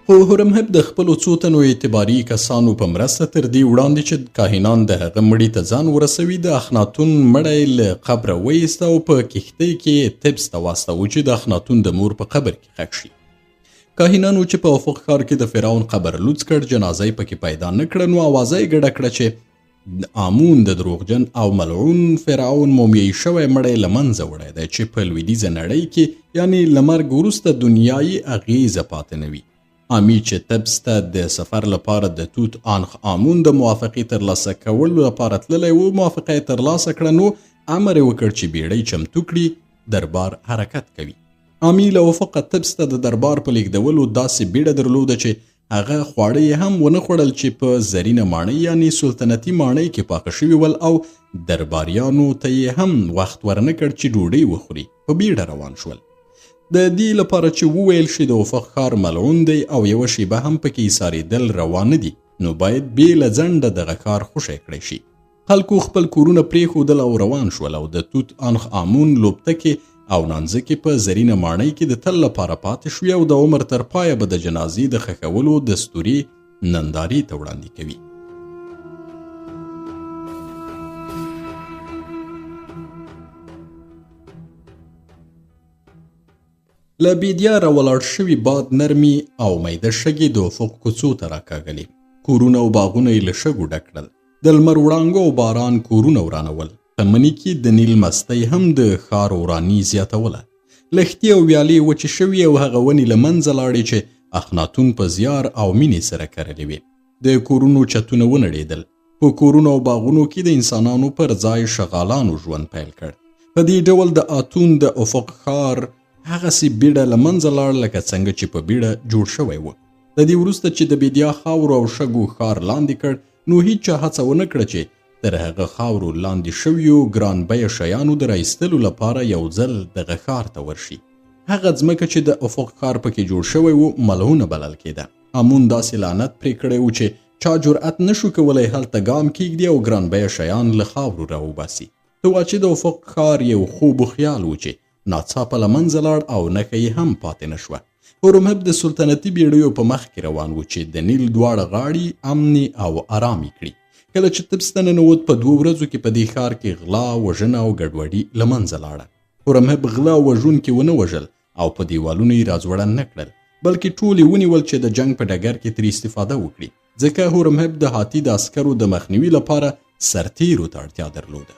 خو هورمهب د خپلو څو تنو اعتباري کسانو په مرسته تر دې وړاندې چې کاهنان د هغه مړي ته ځان ورسوي، د اخناتون مړی له قبره وایسته او په کښتۍ کې طبس ته واستوه چې د اخناتون د مور په قبر کې ښخ شي. کاهنانو چې په افق ښار کې د فرعون قبر لوڅ کړ، جنازه یې پکې پیدا نه کړه، نو اوازه یې ګډه کړه چې آمون د دروغجن او ملعون فرعون مومیایي شوی مړی له منځه وړی دی چې په لویدیځه نړۍ کې یعنی له مرګ وروسته دنیایي اغېزه پاتې نه وي. آمی چې طبس ته د سفر لپاره د توت آنخ آمون د موافقې ترلاسه کولو لپاره تللی و، موافقه یې ترلاسه کړه، نو امر یې وکړ چې بیړۍ چمتو کړي، دربار حرکت کوي. آمی له افقه طبس ته د دربار په لیږدولو داسې بیړه درلوده چې هغه خواړه یې هم ونه خوړل چې په زرینه ماڼۍ یعنی سلطنتي ماڼۍ کې پاخه شوي ول، او درباریانو ته یې هم وخت ورنه کړ چې ډوډۍ وخوري. په بیړه روان شول. د دې لپاره چې وویل شي د افق ښار ملعون دی او یوه شیبه هم پکې ایسارېدل روا نه دي، نو باید بې له ځنډه دغه کار خوشی کړی شي. خلکو خپل کورونه پرېښودل او روان شول او د توت آنخ آمون لوبتکې او نانځکې په زرینه ماڼۍ کې د تل لپاره پاتې شوي او د عمر تر پایه به د جنازې د ښخولو دستوري نندارې ته وړاندې کوي. له بیدیا راولاړ شوي باد نرمي او میده شګې د افق کوڅو ته راکاږلې. کورونه او باغونه یې له شګو ډک کړل. د لمر وړانګو او باران کورونه ورانول. په مني کې د نیل مستی هم د ښار وراني زیاتوله. لښتې او ویالې وچې شوي او هغه ونې له منځه لاړې چې اخناتون په زیار او مینې سره کرلې وې. د کورونو چتونه ونړېدل. په کورونو او باغونو کې د انسانانو پر ځای شغالانو ژوند پیل کړ. په دې ډول د آتون د افق ښار هغسې بیړه له منځه لاړ لکه څنګه چې په بیړه جوړ شوی و. د دې وروسته چې د بیدیا خاورو او شګو ښار لاندې کړ، نو هیچا هڅه ونه کړه چې تر هغه خاورو لاندې شویو ګران بیه شیانو د رایستلو لپاره یو ځل دغه ښار ته ورشي. هغه ځمکه چې د افق ښار پکې جوړ شوی و ملعونه بلل کېده. آمون داسې لعنت پرې کړی و چې چا جرأت نشو کولی هلته ګام کیږدي او ګران بیه شیان له خاورو راوباسي. ته وا چې د افق ښار یو خوب و خیال و چې ناڅاپه له منځه لاړ او نښه یې هم پاتې نه شوه. هورمهب د سلطنتي بیړیو په مخ کې روان و چې د نیل دواړه غاړې امنې او آرامې کړي. کله چې طبس ته ننوت، په 2 ورځو کې په دې ښار کې غلا، وژنه او ګډوډي له منځه لاړه. هورمهب غلا وژونکي ونه وژل او په دیوالونو یې راځوړن نه کړل، بلکې ټول یې ونیول چې د جنګ په ډګر کې ترې استفاده وکړي. ځکه هورمهب د هاتی د عسکرو د مخنیوي لپاره سرتیرو ته اړتیا درلوده.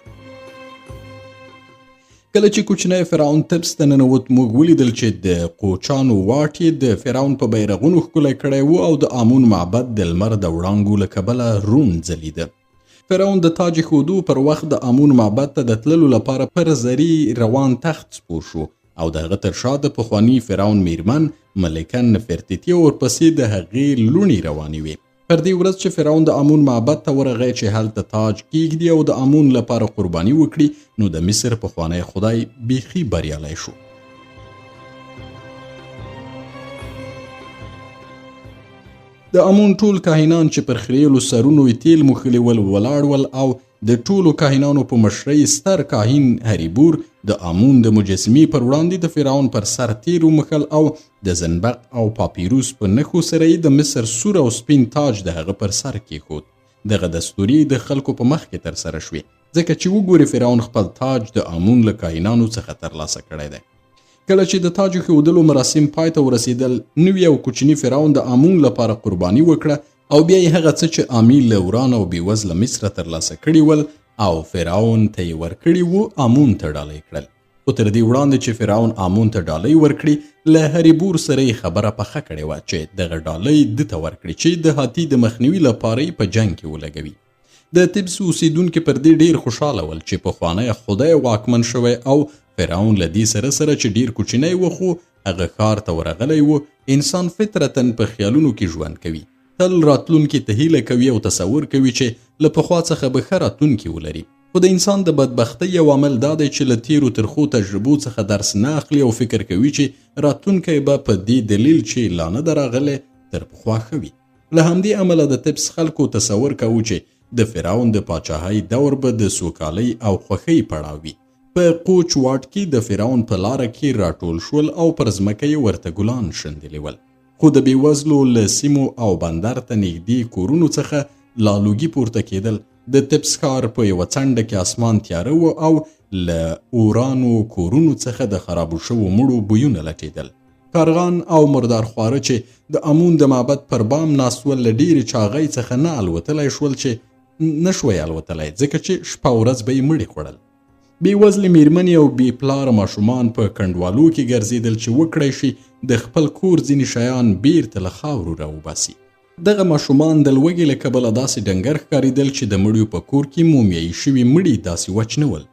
کله چې کوچنی فرعون تبس ته ننوت، موږ ولیدل چې د قوچانو واټ یې د فرعون په بیرغونو ښکلی کړی و او د آمون معبد د لمر د وړانګو له کبله روڼ ځلیده. فرعون د تاج ایښودو پر وخت د آمون معبد ته د تللو لپاره پر زري روان تخت سپور شو او د هغه تر شا د پخواني فرعون میرمن ملکه نفرتیتي ورپسې د هغې لوڼې روانې وې. پر دې ورځ چې فرعون د آمون معبد ته ورغی چې هلته تاج کیږدي او د آمون لپاره قرباني وکړي، نو د مصر پخوانی خدای بیخي بریالی شو. د آمون ټول کاهنان چې پر خریلو سرونو یې تیل موښلي ول ولاړ ول او د ټولو کاهنانو په مشرۍ ستر کاهن هریبور د آمون د مجسمې پر وړاندې د فرعون پر سر تیر وموښل او د زنبق او پاپیروس په نښو سره یې د مصر سور او سپین تاج د هغه پر سر کېښود. دغه دستوري د خلکو په مخ کې ترسره شوې، ځکه چې وګوري فرعون خپل تاج د آمون له کاهنانو څخه ترلاسه کړی دی. کله چې د تاج ایښودلو مراسم پای ته ورسېدل، نوي او کوچني فرعون د آمون لپاره قرباني وکړه او بیا یې هغه څه چې آمین له وران او بېوزله مصره ترلاسه کړي ول او فرعون ته یې ورکړي وو، آمون ته ډالۍ کړل. خو تر دې وړاندې چې فرعون آمون ته ډالۍ ورکړي، له هریبور سره یې خبره پخه کړې وه چې دغه ډالۍ ده ته ورکړي چې د هاتي د مخنیوي لپاره یې په جنګ کې ولګوي. د تبس اوسیدونکي پر دې ډیر خوشحاله ول چې پخوانی خدای واکمن شوی او فرعون له دې سره چې ډیر کوچنی و خو هغه ښار ته ورغلی و. انسان فطرتاً په خیالونو کې ژوند کوي، تل راتلونکي ته هیله کوي او تصور کوي چې له پخوا څخه به ښه راتلونکي ولري. خو د انسان د بدبختۍ یو عامل دا دی چې له تیرو ترخو تجربو څخه درس نه اخلي او فکر کوي چې راتلونکی به په دې دلیل چې لا نه ده راغلی تر پخوا ښه وي. له همدې امله د تبس خلکو تصور کوو چې د فرعون د پاچاهۍ دور به د سوکالۍ او خوښۍ پړاو وي. په قوچ واټ کې د فرعون په لاره کې راټول شول او پر ځمکه یې ورته ګلان شندلي ول. خو د بېوزلو له سیمو او بندر ته نږدې کورونو څخه لالوګي پورته کېدل. د تبس ښار په یوه څنډه کې اسمان تیاره و او له اورانو کورونو څخه د خرابو شوو مړو بویونه لټېدل. کارغان او مردار خواره چې د آمون د معبد پر بام ناست ول، له ډېرې چاغۍ څخه نه الوتلی شول چې نه شوی الوتلی، ځکه چې شپه ورځ به یې مړي خوړل. بېوزلې میرمنې او بې پلاره ماشومان په کنډوالو کې ګرځېدل چې وکړی شي د خپل کور ځینې شیان بیرته له خاورو راوباسي. دغه ماشومان د لوږې له کبله داسې ډنګر ښکارېدل چې د مړیو په کور کې مومیایي شوي مړي داسې وچ نه ول.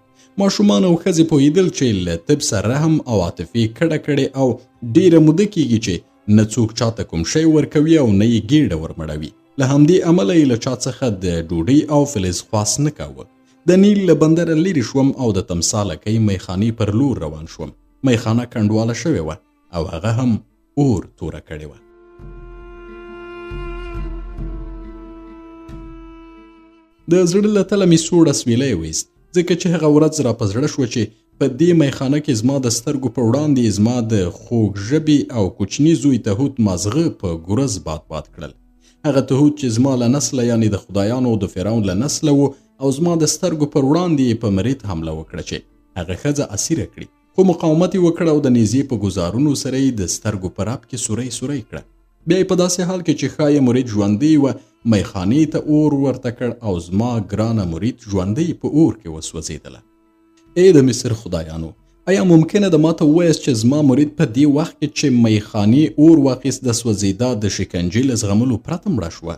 ماشومان او ښځې پوهېدل چې له تبس رحم او عاطفې کډه کړې او ډېره موده کېږي چې نه څوک چاته کوم شی ورکوي او نه یې ګېډه ورمړوي. له همدې امله یې له چا څخه د ډوډۍ او فلز خواست نه کاوه. د نیل له بندره لرې شوم او د تمسالکۍ میخانې پر لور روان شوم. میخانه کنډواله شوې وه او هغه هم اور توره کړې وه. د زړه له تله مې سوړ اسویلی ویست، ځکه چې هغه ورځ را په زړه شوه چې په دې میخانه کې زما د سترګو په وړاندې زما د خوږ ژبې او کوچني زوی تهوت مازغه په ګورز باد کړل. هغه تهوت چې زما له نسله یعنې د خدایانو د فرعون له نسله و او زما د سترګو پر وړاندې په مرید حمله وکړه چې هغه ښځه اسیره کړي. خو مقاومت یې وکړ او د نیزې په ګزارونو سره یې د سترګو په رپ کې سوری سوری کړه. بیا یې په داسې حال کې چې ښایي مرید ژوندی وه میخانې ته اور ورته کړ او زما ګرانه مرید ژوندی په اور کې وسوځېدله. ای د مصر خدایانو، آیا ممکنه ده ماته ووایاست چې زما مرید په دې وخت کې چې میخانې اور واخیست د سوځېدا د شکنجې له زغملو پرته مړه شوه؟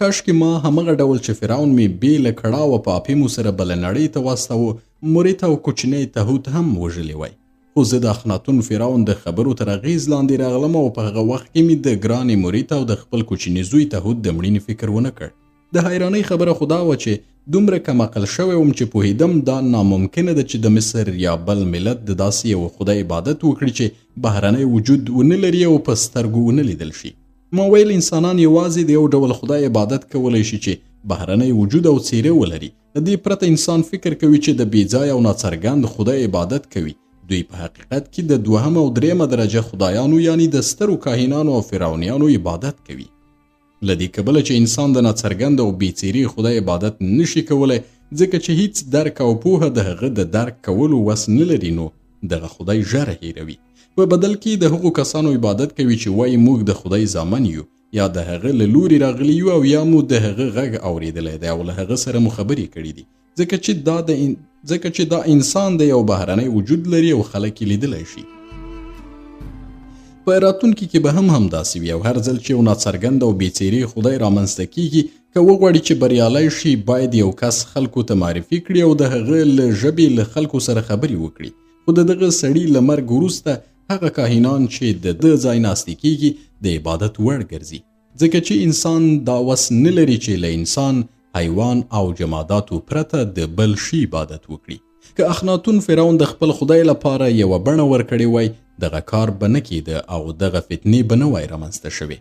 کاشکې ما همغه ډول چې فرعون مې بې له کړاوه په اپیمو سره بله نړۍ ته واستاوه، مرید او کوچنی تهوت هم وژلی وای. خو زه د اخناتون فرعون د خبرو تر اغېز لاندې راغلم او په هغه وخت کې مې د ګرانې مرید او د خپل کوچني زوی تهوت د مړینې فکر ونه کړ. د حیرانۍ خبره خو دا وه چې دومره کم عقل شوی وم چې پوهېدم دا ناممکنه ده چې د مصر یا بل ملت د داسې یو خدای عبادت وکړي چې بهرنی وجود ونه لري او په سترګو ونه لیدل شي. ما ویل انسانان یوازې د یو ډول خدای عبادت کولی شي چې بهرنی وجود او څیره ولري. د دې پرته انسان فکر کوي چې د بېځایه او ناڅرګند خدای عبادت کوي. دوی په حقیقت کې د دوهم او دریمه درجه خدایانو یعنی د سترو کاهنانو او فرعونیانو عبادت کوي. له دې کبله چې انسان د ناڅرګند او بېڅیرې خدای عبادت نشي کولی، ځکه چې هیڅ درک او پوهه د هغه د درک کولو وس نه لري، نو دغه خدای ژر هیروي. په بدل کې د هغو کسانو عبادت کوي چې وایي موږ د خدای زامن یو، یا د هغه له لوري راغلی یو او یا مو د هغه غږ اوریدلی دی او له هغه سره مو خبرې کړي دي ځکه چې دا انسان د یو بهرنی وجود لري او خلک یې لیدلی شي. په راتلونکي کې به هم همداسې وي او هر ځل چې یو ناڅرګند او بېڅیرې خدای رامنځته کیږي که وغواړي چې بریالی شي باید یو کس خلکو ته معرفي کړي او د هغه له ژبې له خلکو سره خبرې وکړي. خو د دغه سړي له مرګ وروسته هغه کاهنان چې د ده ځای ناستې کیږي د عبادت وړ ګرځي ځکه چې انسان دا وس نه لري چې له انسان، حیوان او جماداتو پرته د بل شي عبادت وکړي. که اخناتون فرعون د خپل خدای لپاره یوه بڼه ورکړې وای دغه کار به نه کېده او دغه فتنې به نه وای رامنځته شوې.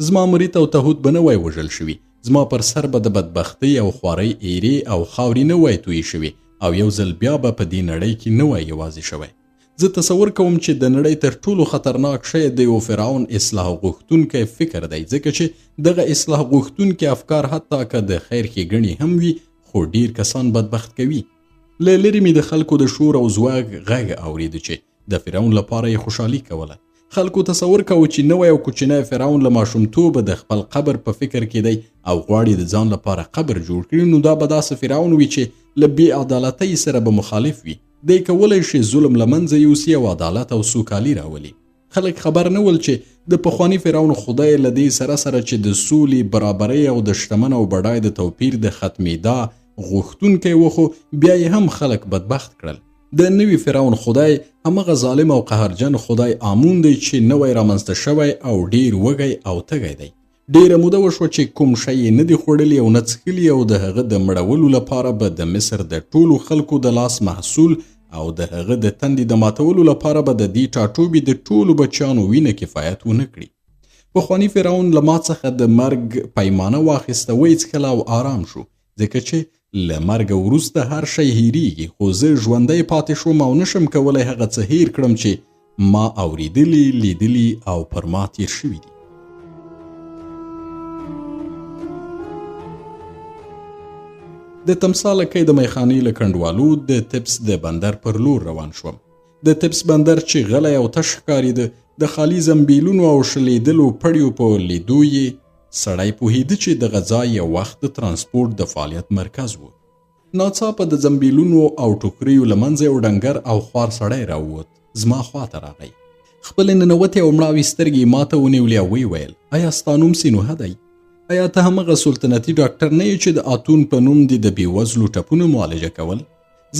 زما مرید او تهود به نه وای وژل شوي، زما پر سر به د بدبختۍ او خوارۍ ایرې او خاورې نه وای تویې شوي او یو ځل بیا به په دې نړۍ کې نه وای یوازې شوی. زه تصور کوم چې د نړۍ تر ټولو خطرناک شی د یو فرعون اصلاح غوښتونکی فکر دی ځکه چې دغه اصلاح غوښتونکي افکار حتی که د خیر ښېګڼې هم وي خو ډیر کسان بدبخت کوي. له لرې مې د خلکو د شور او ځواک غږ اورېده چې د فرعون لپاره یې خوشحالي کوله. خلکو تصور کوي چې نوی او کوچنی فرعون له ماشومتوبه د خپل قبر په فکر کې دی او غواړي د ځان لپاره قبر جوړ کړي، نو دا به داسې فرعون وي چې له بې عدالتۍ سره به مخالف وي. دی کولی شي ظلم له منځه یوسي او عدالت او سوکالي راولي. خلک خبر نه ول چې د پخواني فرعون خدای له دې سره چې د سولې، برابرۍ او د شتمن او بډای د توپیر د ختمېدا غوښتونکی و، خو بیا یې هم خلک بدبخت کړل. د نوي فرعون خدای همغه ظالم او قهرجن خدای آمون دی چې نوی رامنځته شوی او ډیر وږی او تږی دی. ډیره موده وشوه چې کوم شی یې نه دی خوړلی او نه څښلي او د هغه د مړولو لپاره به د مصر د ټولو خلکو د لاس محصول او د هغه د تندې د ماتولو لپاره به د دې ټاټوبي د ټولو بچیانو وینه کفایت ونه کړي. پخواني فرعون له ما څخه د مرګ پیمانه واخیسته، ویې څښله او آرام شو ځکه چې له مرګ وروسته هر شی هیریږي. خو زه ژوندی پاتې شوم او نشم کولی هغه څه هیر کړم چې ما اوریدلی، لیدلی او پر ما تیر شوي دي. د تمثال لکۍ د میخانې له کنډوالو د تبس د بندر پر لور روان شوم. د تبس بندر چې غلی او تش ښکارېده، د خالي زنبیلونو او شلیدلو پړیو په لیدو یې سړی پوهېده چې دغه ځای یو وخت د ترانسپورټ د فعالیت مرکز و. ناڅاپه د زنبیلونو او ټوکریو له منځه یو ډنګر او خوار سړی راووت. زما خواته راغی. خپلې ننوتې او مړاوې سترګې ما ته ونیولې او ویې ویل: ایا ستا نوم سینوهه دی؟ ایا ته همغه سلطنتي ډاکټر نه یې چې د اتون په نوم دې د بېوزلو ټپونو معالجه کول؟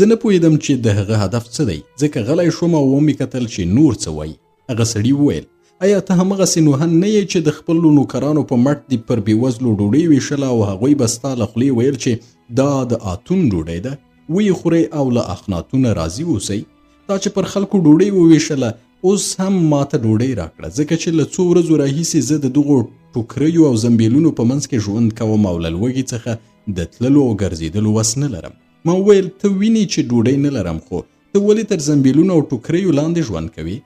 زه نه پوهېدم چې د هغه هدف څه دی، ځکه غلی شوم او ومې کتل چې نور څه وایي. هغه سړي وویل: ایا ته همغه سینوهه نه یې چې د خپلو نوکرانو په مټ دې پر بېوزلو ډوډۍ ویشله او هغوی به ستا له خولې ویل چې دا د اتون ډوډۍ ده، ویې خورئ او له اخناتونه راضي اوسئ؟ تا چې پر خلکو ډوډۍ وویشله اوس هم ماته ډوډۍ راکړه، ځکه چې له څو ورځو راهیسې زه د دغو ټوکریو او زنبیلونو په منځ کې ژوند کوم او له لوږې څخه د تللو او ګرځېدلو وس نه لرم. ما وویل: ته وینې چې ډوډۍ نه لرم، خو ته ولې تر زنبیلونو او ټوکریو لاندې ژوند کوې؟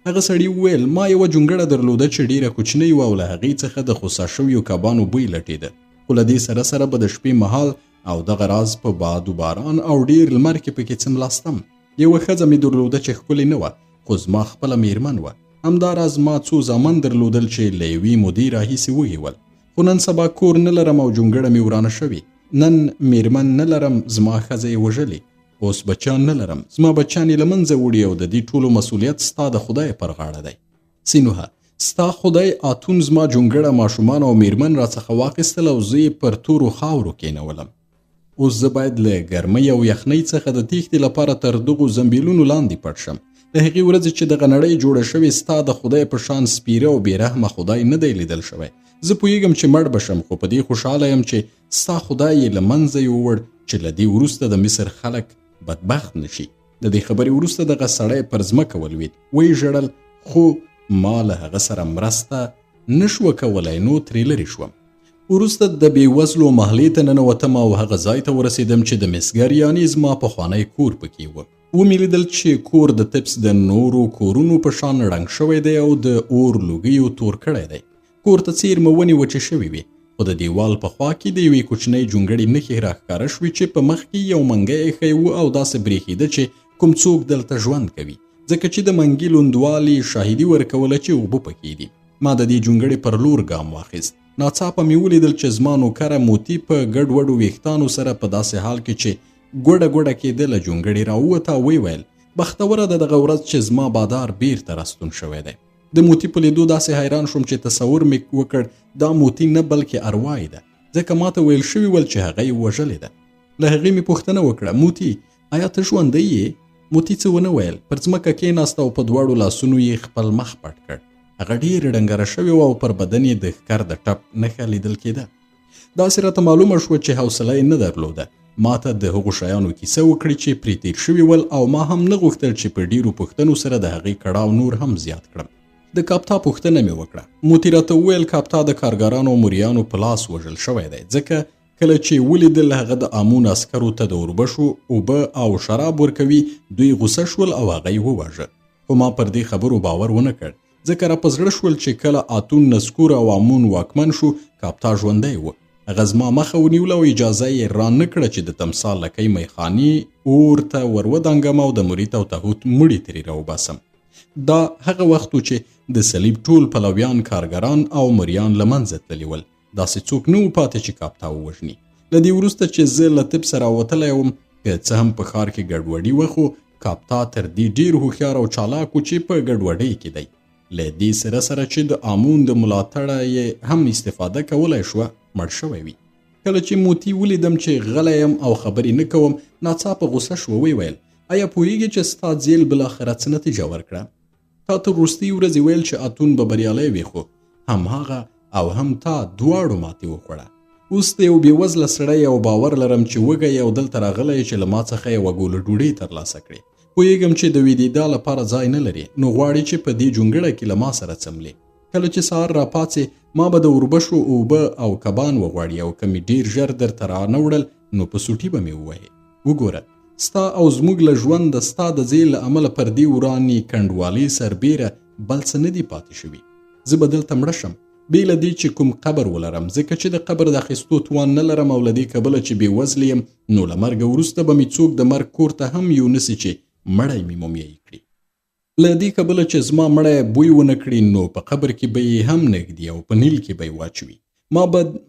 هغه سړي وویل: ما یوه جونګړه درلوده چې ډیره کوچنۍ وه او له هغې څخه د خوسا شویو کبانو بوی لټېده، خو له دې سره سره به د شپې مهال او دغه راز په باد و باران او ډیر لمر کې پکې څملاستم. یوه ښځه مې درلوده چې ښکلې نه وه، خو زما خپله میرمن وه. همداراز ما څو زامن درلودل چې له یوې مودې راهیسې وږي ول، خو نن سبا کور نه لرم او جونګړه مې ورانه شوې. نن میرمن نه لرم، زما ښځه یې وژلې. اوس بچیان نه لرم، زما بچیان یې له منځه وړي او د دې ټولو مسؤلیت ستا د خدای پر غاړه دی. سینوهه، ستا خدای اتون زما جونګړه، ماشومان او میرمن راڅخه واخیستل او زه یې پر تورو خاورو کېنولم. اوس زه باید له ګرمۍ او یخنۍ څخه د تیښتې لپاره تر دغو زنبیلونو لاندې پټ شم. د هغې ورځې چې دغه نړۍ جوړه شوې ستا د خدای په شان سپیره او بېرحمه خدای نه دی لیدل شوی. زه پوهېږم چې مړ به شم، خو په دې خوشحاله یم چې ستا خدای یې له منځه یووړ چې له دې وروسته د مصر خلک بدبخت نشي. د دې خبرې وروسته دغه سړی پر ځمکه ولوېد، ویې ژړل، خو ما له هغه سره مرسته نشوه کولی، نو ترې لرې شوم. وروسته د بېوزلو محلې ته ننوتم او هغه ځای ته ورسېدم چې د مسګر یعنې زما پخوانی کور پکې و. ومې لیدل چې کور د تبس د نورو کورونو په شان رنګ شوی دی او د اور لوګیو تور کړی دی. کور ته څیرمه ونې وچې شوې وې، خو د دیوال په خوا کې د یوې کوچنۍ جونګړې نښې راښکاره شوې چې په مخ کې یو منګی ایښی و او داسې برېښېده چې کوم څوک دلته ژوند کوي، ځکه چې د منګي لوندوالي شاهدي ورکوله چې اوبه پکې دي. ما د دې جونګړې پر لور ګام واخیست. ناڅاپه مې ولیدل چې زما نوکره موتی په ګډوډو ویښتانو سره په داسې حال کې چې ګوډه کېده له جونګړې راووته او ویل بختوره ده دغه ورځ چې زما بادار بیرته راستون شوی دی. د موتی په لیدو داسې حیران شوم چې تصور مې وکړ دا موتی نه بلکې ارواح ده، ځکه ما ته ویل شوي ول چې هغه یې وژلې ده. له هغې مې پوښتنه وکړه موتی آیا ته ژوندی یې؟ موتی څه ونه ویل، پر ځمکه کېناست او په دواړو لاسونو یې خپل مخ پټ کړ. هغه ډېر ډنګره شوې وه او پر بدن یې د ښکر د ټپ نښه لیدل کېده. داسې راته معلومه شوه چې حوصله یې نه درلوده. ما ته د هغو شیانو کیسه وکړي چې پرې تیر شوي ول او ما هم نه غوښتل چې په ډېرو پوښتنو سره د هغې کړاو نور هم زیات کړم. د کاپتا پوښتنه مې وکړه. موتی راته وویل کاپتا د کارګرانو او موریانو په لاس وژل شوی دی، ځکه کله چې ولیدل هغه د امون عسکرو ته د اوربشو اوبه او شراب ورکوي دوی غوسه شول او هغه یې وواژه. خو ما پر دې خبرو باور ونه کړ، ځکه را په زړه شول چې کله اتون نسکور او امون واکمن شو کاپتا ژوندی و. هغه زما مخه ونیوله او اجازه یې را نه کړه چې د تمثال لکۍ میخانې اور ته ور ودانګم او د مریت او تهوت مړي ترې راوباسم. دا هغه وخت و چې د صلیب ټول پلویان کارګران او مریان له منځه تللي ول. داسې څوک نه و پاتې چې کاپتا ووژني. له دې وروسته چې زه له طب سره وتلی وم که څه هم په ښار کې ګډوډي وه خو کاپتا تر دې ډېر هوښیار او چالاک و چې په ګډوډۍ کې دی. له دې سره چې د امون د ملاتړه یې هم استفاده کولی شوه مړ شوی وي. کله چې موتی ولیدم چې غلی یم او خبرې نه کوم ناڅاپه غوسه شوه. ویل آیا پوهیږې چې ستا زیل بالاخره څه نتیجه ورکړه؟ تا تر وروستۍ ورځې ویل چې اتون به بریالی وي خو همهغه او هم تا دواړو ماتې وخوړه. اوس د یو بېوزله سړی او باور لرم چې وږی او دلته راغلی چې له ما څخه یوه ګوله ډوډۍ ترلاسه کړې. پوهیږم چې د ویدېدا لپاره ځای نه لري نو غواړي چې په دې جونګړه کې له ما سره څملې. کله چې سهار راپاڅې ما به د اوربشو اوبه او کبان وغواړي او که مې ډېر ژر درته رانه وړل نو په سوټي به مې ووهې. وګوره ستا او زموږ له ژونده ستا د زیل له امله پر دې ورانې کنډوالۍ سربیره بل څه نه دي پاتې شوي. زه به دلته مړه شم بې له دې چې کوم قبر ولرم، ځکه چې د قبر د اخیستو توان نه لرم او له دې کبله چې بېوزله یم نو له مرګه وروسته به مې څوک د مرګ کور ته هم یونسي چې مړی مې مومیایي کړي. له دې کبله چې زما مړی بوی ونه کړي نو په قبر کې به یې هم نږدي او په نیل کې به یې واچوي.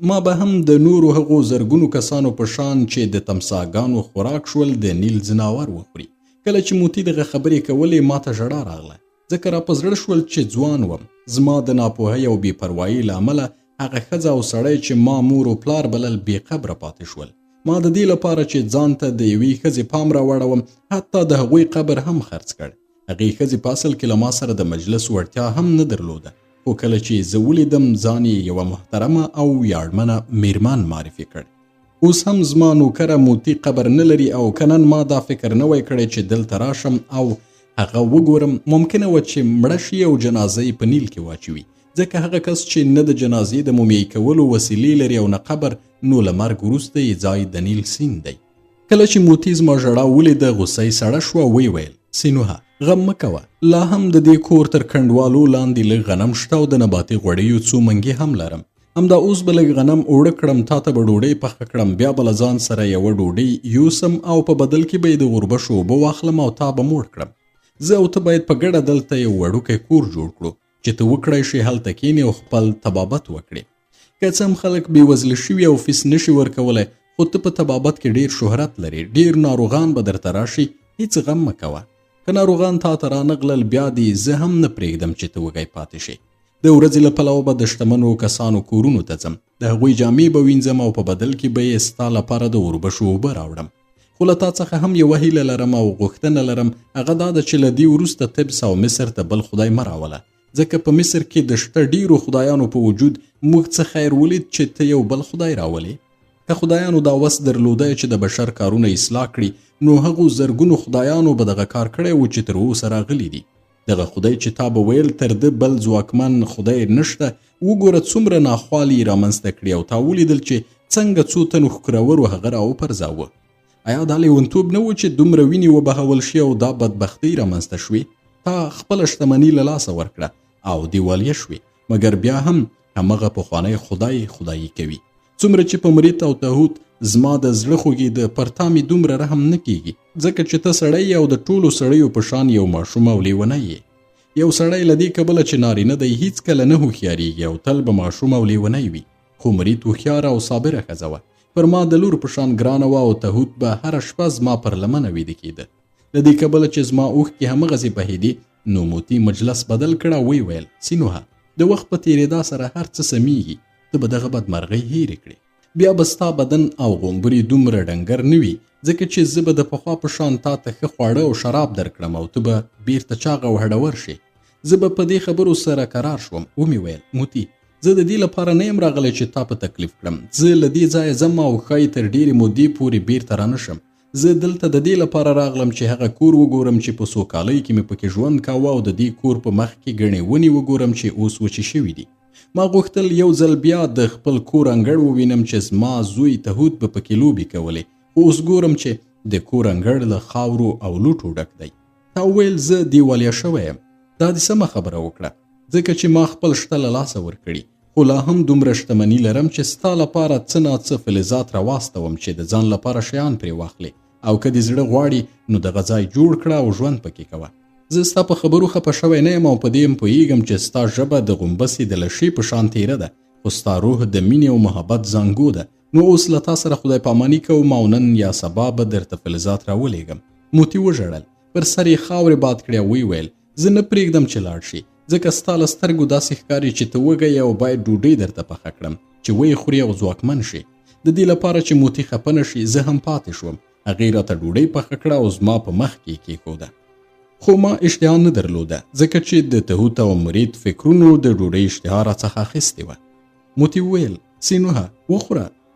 ما به هم د نورو هغو زرګونو کسانو په شان چې د تمساګانو خوراک شول د نیل ځناور وخوري. کله چې موتی دغه خبرې کولې ما ته ژړا راغله، ځکه را په زړه شول چې ځوان وم. زما د ناپوهۍ او بې پروایۍ له امله هغه ښځه او سړی چې ما مور و پلار بلل بې قبره پاتې شول. ما د دې لپاره چې ځان ته د یوې ښځې پام راوړوم حتی د هغوی قبر هم خرڅ کړ. هغې ښځې په اصل کې له ما سره د مجلس وړتیا هم نه درلوده، خو کله چې زه ولیدم ځان یې یوه محترمه او ویاړمنه میرمن معرفي کړ. اوس هم زما نوکره موتی قبر نه لري او که نن ما دا فکر نه وی کړی چې دلته راشم او هغه وګورم ممکنه وه چې مړه شي او جنازه یې په نیل کې واچوي، ځکه هغه کس چې نه د جنازې د مومیایي کولو وسیلې لري او نه قبر نو له مرګ وروسته یې ځای د نیل سیند دی. کله چې موتی زما ژړا ولیده غوسه یې سړه شوه. ویل سینوها غم مه کوه، لا هم د دې کور تر کنډوالو لاندې لږ غنم شته او د نباتي غوړیو څو منګې هم لرم. همدا اوس به لږ غنم اوړه کړم، تا ته به ډوډۍ پخه کړم، بیا به له ځان سره یوه ډوډۍ یوسم او په بدل کې به یې د اوربشو اوبه واخلم او تا به موړ کړم. زه او ته باید په ګډه دلته یو وړوکی کور جوړ کړو چې ته وکړی شي هلته کښېنې او خپل طبابت وکړې. که څه هم خلک بېوزله شوي او فیس نشي ورکولی خو ته په طبابت کې ډېر شهرت لري، ډېر ناروغان به درته راشي، هیڅ غم مه کوه. که ناروغان تا ته رانغلل بیا دې زه هم نه پرېږدم چې ته وږی پاتې شي. د ورځې له پلوه به د شتمنو کسانو کورونو ته ځم، د هغوی جامې به وینځم او په بدل کې به یې ستا لپاره د اوربشو اوبه راوړم. خو له تا څخه هم یوه هیله لرم او غوښتنه لرم، هغه دا ده چې له دې وروسته طبس او مصر ته بل خدای مه راوله، ځکه په مصر کې د شته ډیرو خدایانو په وجود موږ څه خیر ولید چې ته یو بل خدای راولې. که خدایانو دا وس درلودی چې د بشر کارونه اصلاح کړي نو هغو زرګونو خدایانو به دغه کار کړی و چې تر اوسه راغلي دي. دغه خدای چې تا به ویل تر ده بل ځواکمن خدای نشته، وګوره څومره ناخوالي یې رامنځته کړي او تا ولیدل چې څنګه څو تنو ښکرورو هغه راوپرځاوه. آیا دا لیونتوب نه و چې دومره وینې وبهول شي او دا بدبختۍ رامنځته شوې؟ تا خپله شتمني له لاسه ورکړه او دیوالیه شوې، مګر بیا هم همغه پخوانی خدایي کوي. څومره چې په مریت او تهوت زما د زړه خوږې د پرتا مې دومره رحم نه کیږي، ځکه چې ته سړی او د ټولو سړیو په شان یو ماشوم او لیونی یې. یو سړی له دې کبله چې نارینه دی هیڅکله نه هوښیارېږي او تل به ماشوم او لیونی وي، خو مرید هوښیاره او صابره ښځه وه. پر ما د لور په شان ګرانه وه او تهود به هره شپه زما پر لمنه ویده کېده. له دې کبله چې زما اوښکې همغسې بهېدې، نو موتی مجلس بدل کړه او ویې ویل: سینوهه، د وخت په تېرېدا سره هر څه سمیږي، ته به دغه بدمرغۍ هېرې کړې. بیا به ستا بدن او غومبري دومره ډنګر نه وي، ځکه چې زه به د پخوا په شان تا ته ښه خواړه او شراب درکړم او ته به بیرته چاغ او هډور شې. زه به په دې خبرو سره قرار شوم. ومې ویل: موتی، زه د دې لپاره نه یم راغلی چې تا په تکلیف کړم. زه له دې ځایه ځم او ښایي تر ډېرې مودې پورې بیرته رانشم. زه دلته د دې لپاره راغلم چې هغه کور وګورم چې په سوکالۍ کې مې پکې ژوند کاوه او د دې کور په مخ کې ګڼې ونې وګورم چې اوس وچې شوي دي. ما غوښتل یو ځل بیا د خپل کور انګړ ووینم چې زما زوی تهود به پکې لوبې کولې، خو اوس ګورم چې د کور انګړ له خاورو او لوټو ډک دی. تا وویل: زه دیوالیا شوی یم. دا دې سمه خبره وکړه، ځکه چې ما خپل شته له لاسه ورکړي، خو لا هم دومره شتمني لرم چې ستا لپاره څه ناڅه فلزات راواستوم چې د ځان لپاره شیان پرې واخلې، او که دې زړه غواړي نو دغه ځای جوړ کړه او ژوند پکې کوه. زه ستا په خبرو خفه شوی نه یم او په دې م پوهېږم چې ستا ژبه د غومبسې د لشې په شان تیره ده، خو ستا روح د مینې او محبت زانګو ده. نو اوس له تا سره خدای پاماني کوم او نن یا سبا به درته فلزات راولېږم. موتی وژړل، پر سر یې خاورې باد کړې او ویې ویل: زه نه پرېږدم چې لاړ شي، ځکه ستا له سترګو داسې ښکاري چې ته وږی او باید ډوډۍ درته پخه کړم چې ویې خورې او ځواکمن شي. د دې لپاره چې موتی خفه نه شي، زه هم پاتې شوم. هغې راته ډوډۍ پخه کړه او زما په مخ کې کېښوده. خو ما اشتها نه درلوده، ځکه چې د تهوت او مرید فکرونو د ډوډۍ اشتها راڅخه اخیستې وه. موتی وویل: سینوهه،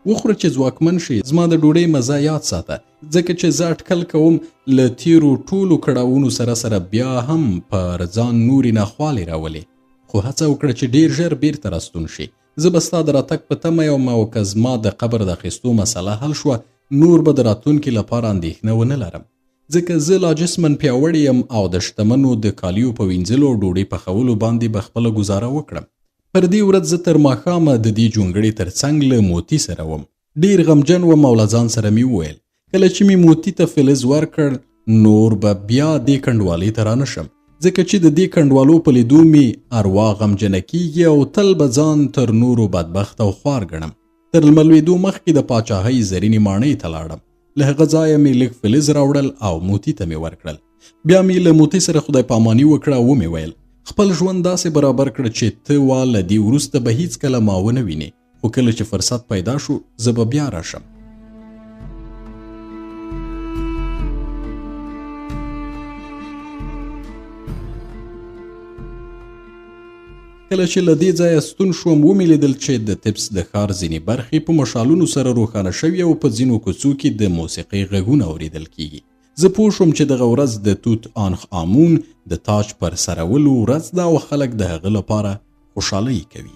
وخوره چې ځواکمن شي. زما د ډوډۍ مزه یاد ساته، ځکه چې زه اټکل کوم له تیرو ټولو کړاوونو سره بیا هم پر ځان نورې ناخوالې راولې. خو هڅه وکړه چې ډېر ژر بیرته راستون شي. زه به ستا د راتګ په تمه یم او که زما د قبر د اخیستو مسله حل شوه، نور به د راتلونکي لپاره اندېښنه ونه لرم، ځکه زه لا جسماً پیاوړی یم او د شتمنو د کالیو په وینځلو او ډوډۍ پخولو باندې به خپله ګزاره وکړم. پر دې ورځ زه تر ماښامه د دې جونګړې تر څنګ له موتی سره وم. ډېر غمجن وم او له ځان سره مې وویل: کله چې مې موتی ته فلز ورکړ، نور به بیا دې کنډوالۍ ته رانشم، ځکه چې د دې کنډوالو په لیدو مې اروا غمجنه کېږي او تل به ځان تر نورو بدبخت او خوار ګڼم. تر لملوېدو مخکې د پاچاهۍ زرینې ماڼۍ ته لاړم. له هغه ځایه مې لږ فلز راوړل او موتی ته مې ورکړل. بیا مې له موتی سره خدای پاماني وکړه او ومې ویل: خپل ژوند داسې برابر کړه چې ته وا له دې وروسته به هیڅکله ما ونه وینې، خو کله چې فرصت پیدا شو زه به بیا راشم. کله چې له دې ځایه ستون شوم، ومې لیدل چې د تبس د ښار ځینې برخې په مشالونو سره روښانه شوي او په ځینو کوڅو کې د موسیقۍ غږونه اورېدل کېږي. زه پوه شوم چې دغه ورځ د توت آنخ آمون د تاج پر سرولو ورځ ده او خلک د هغه لپاره خوشحالۍ کوي.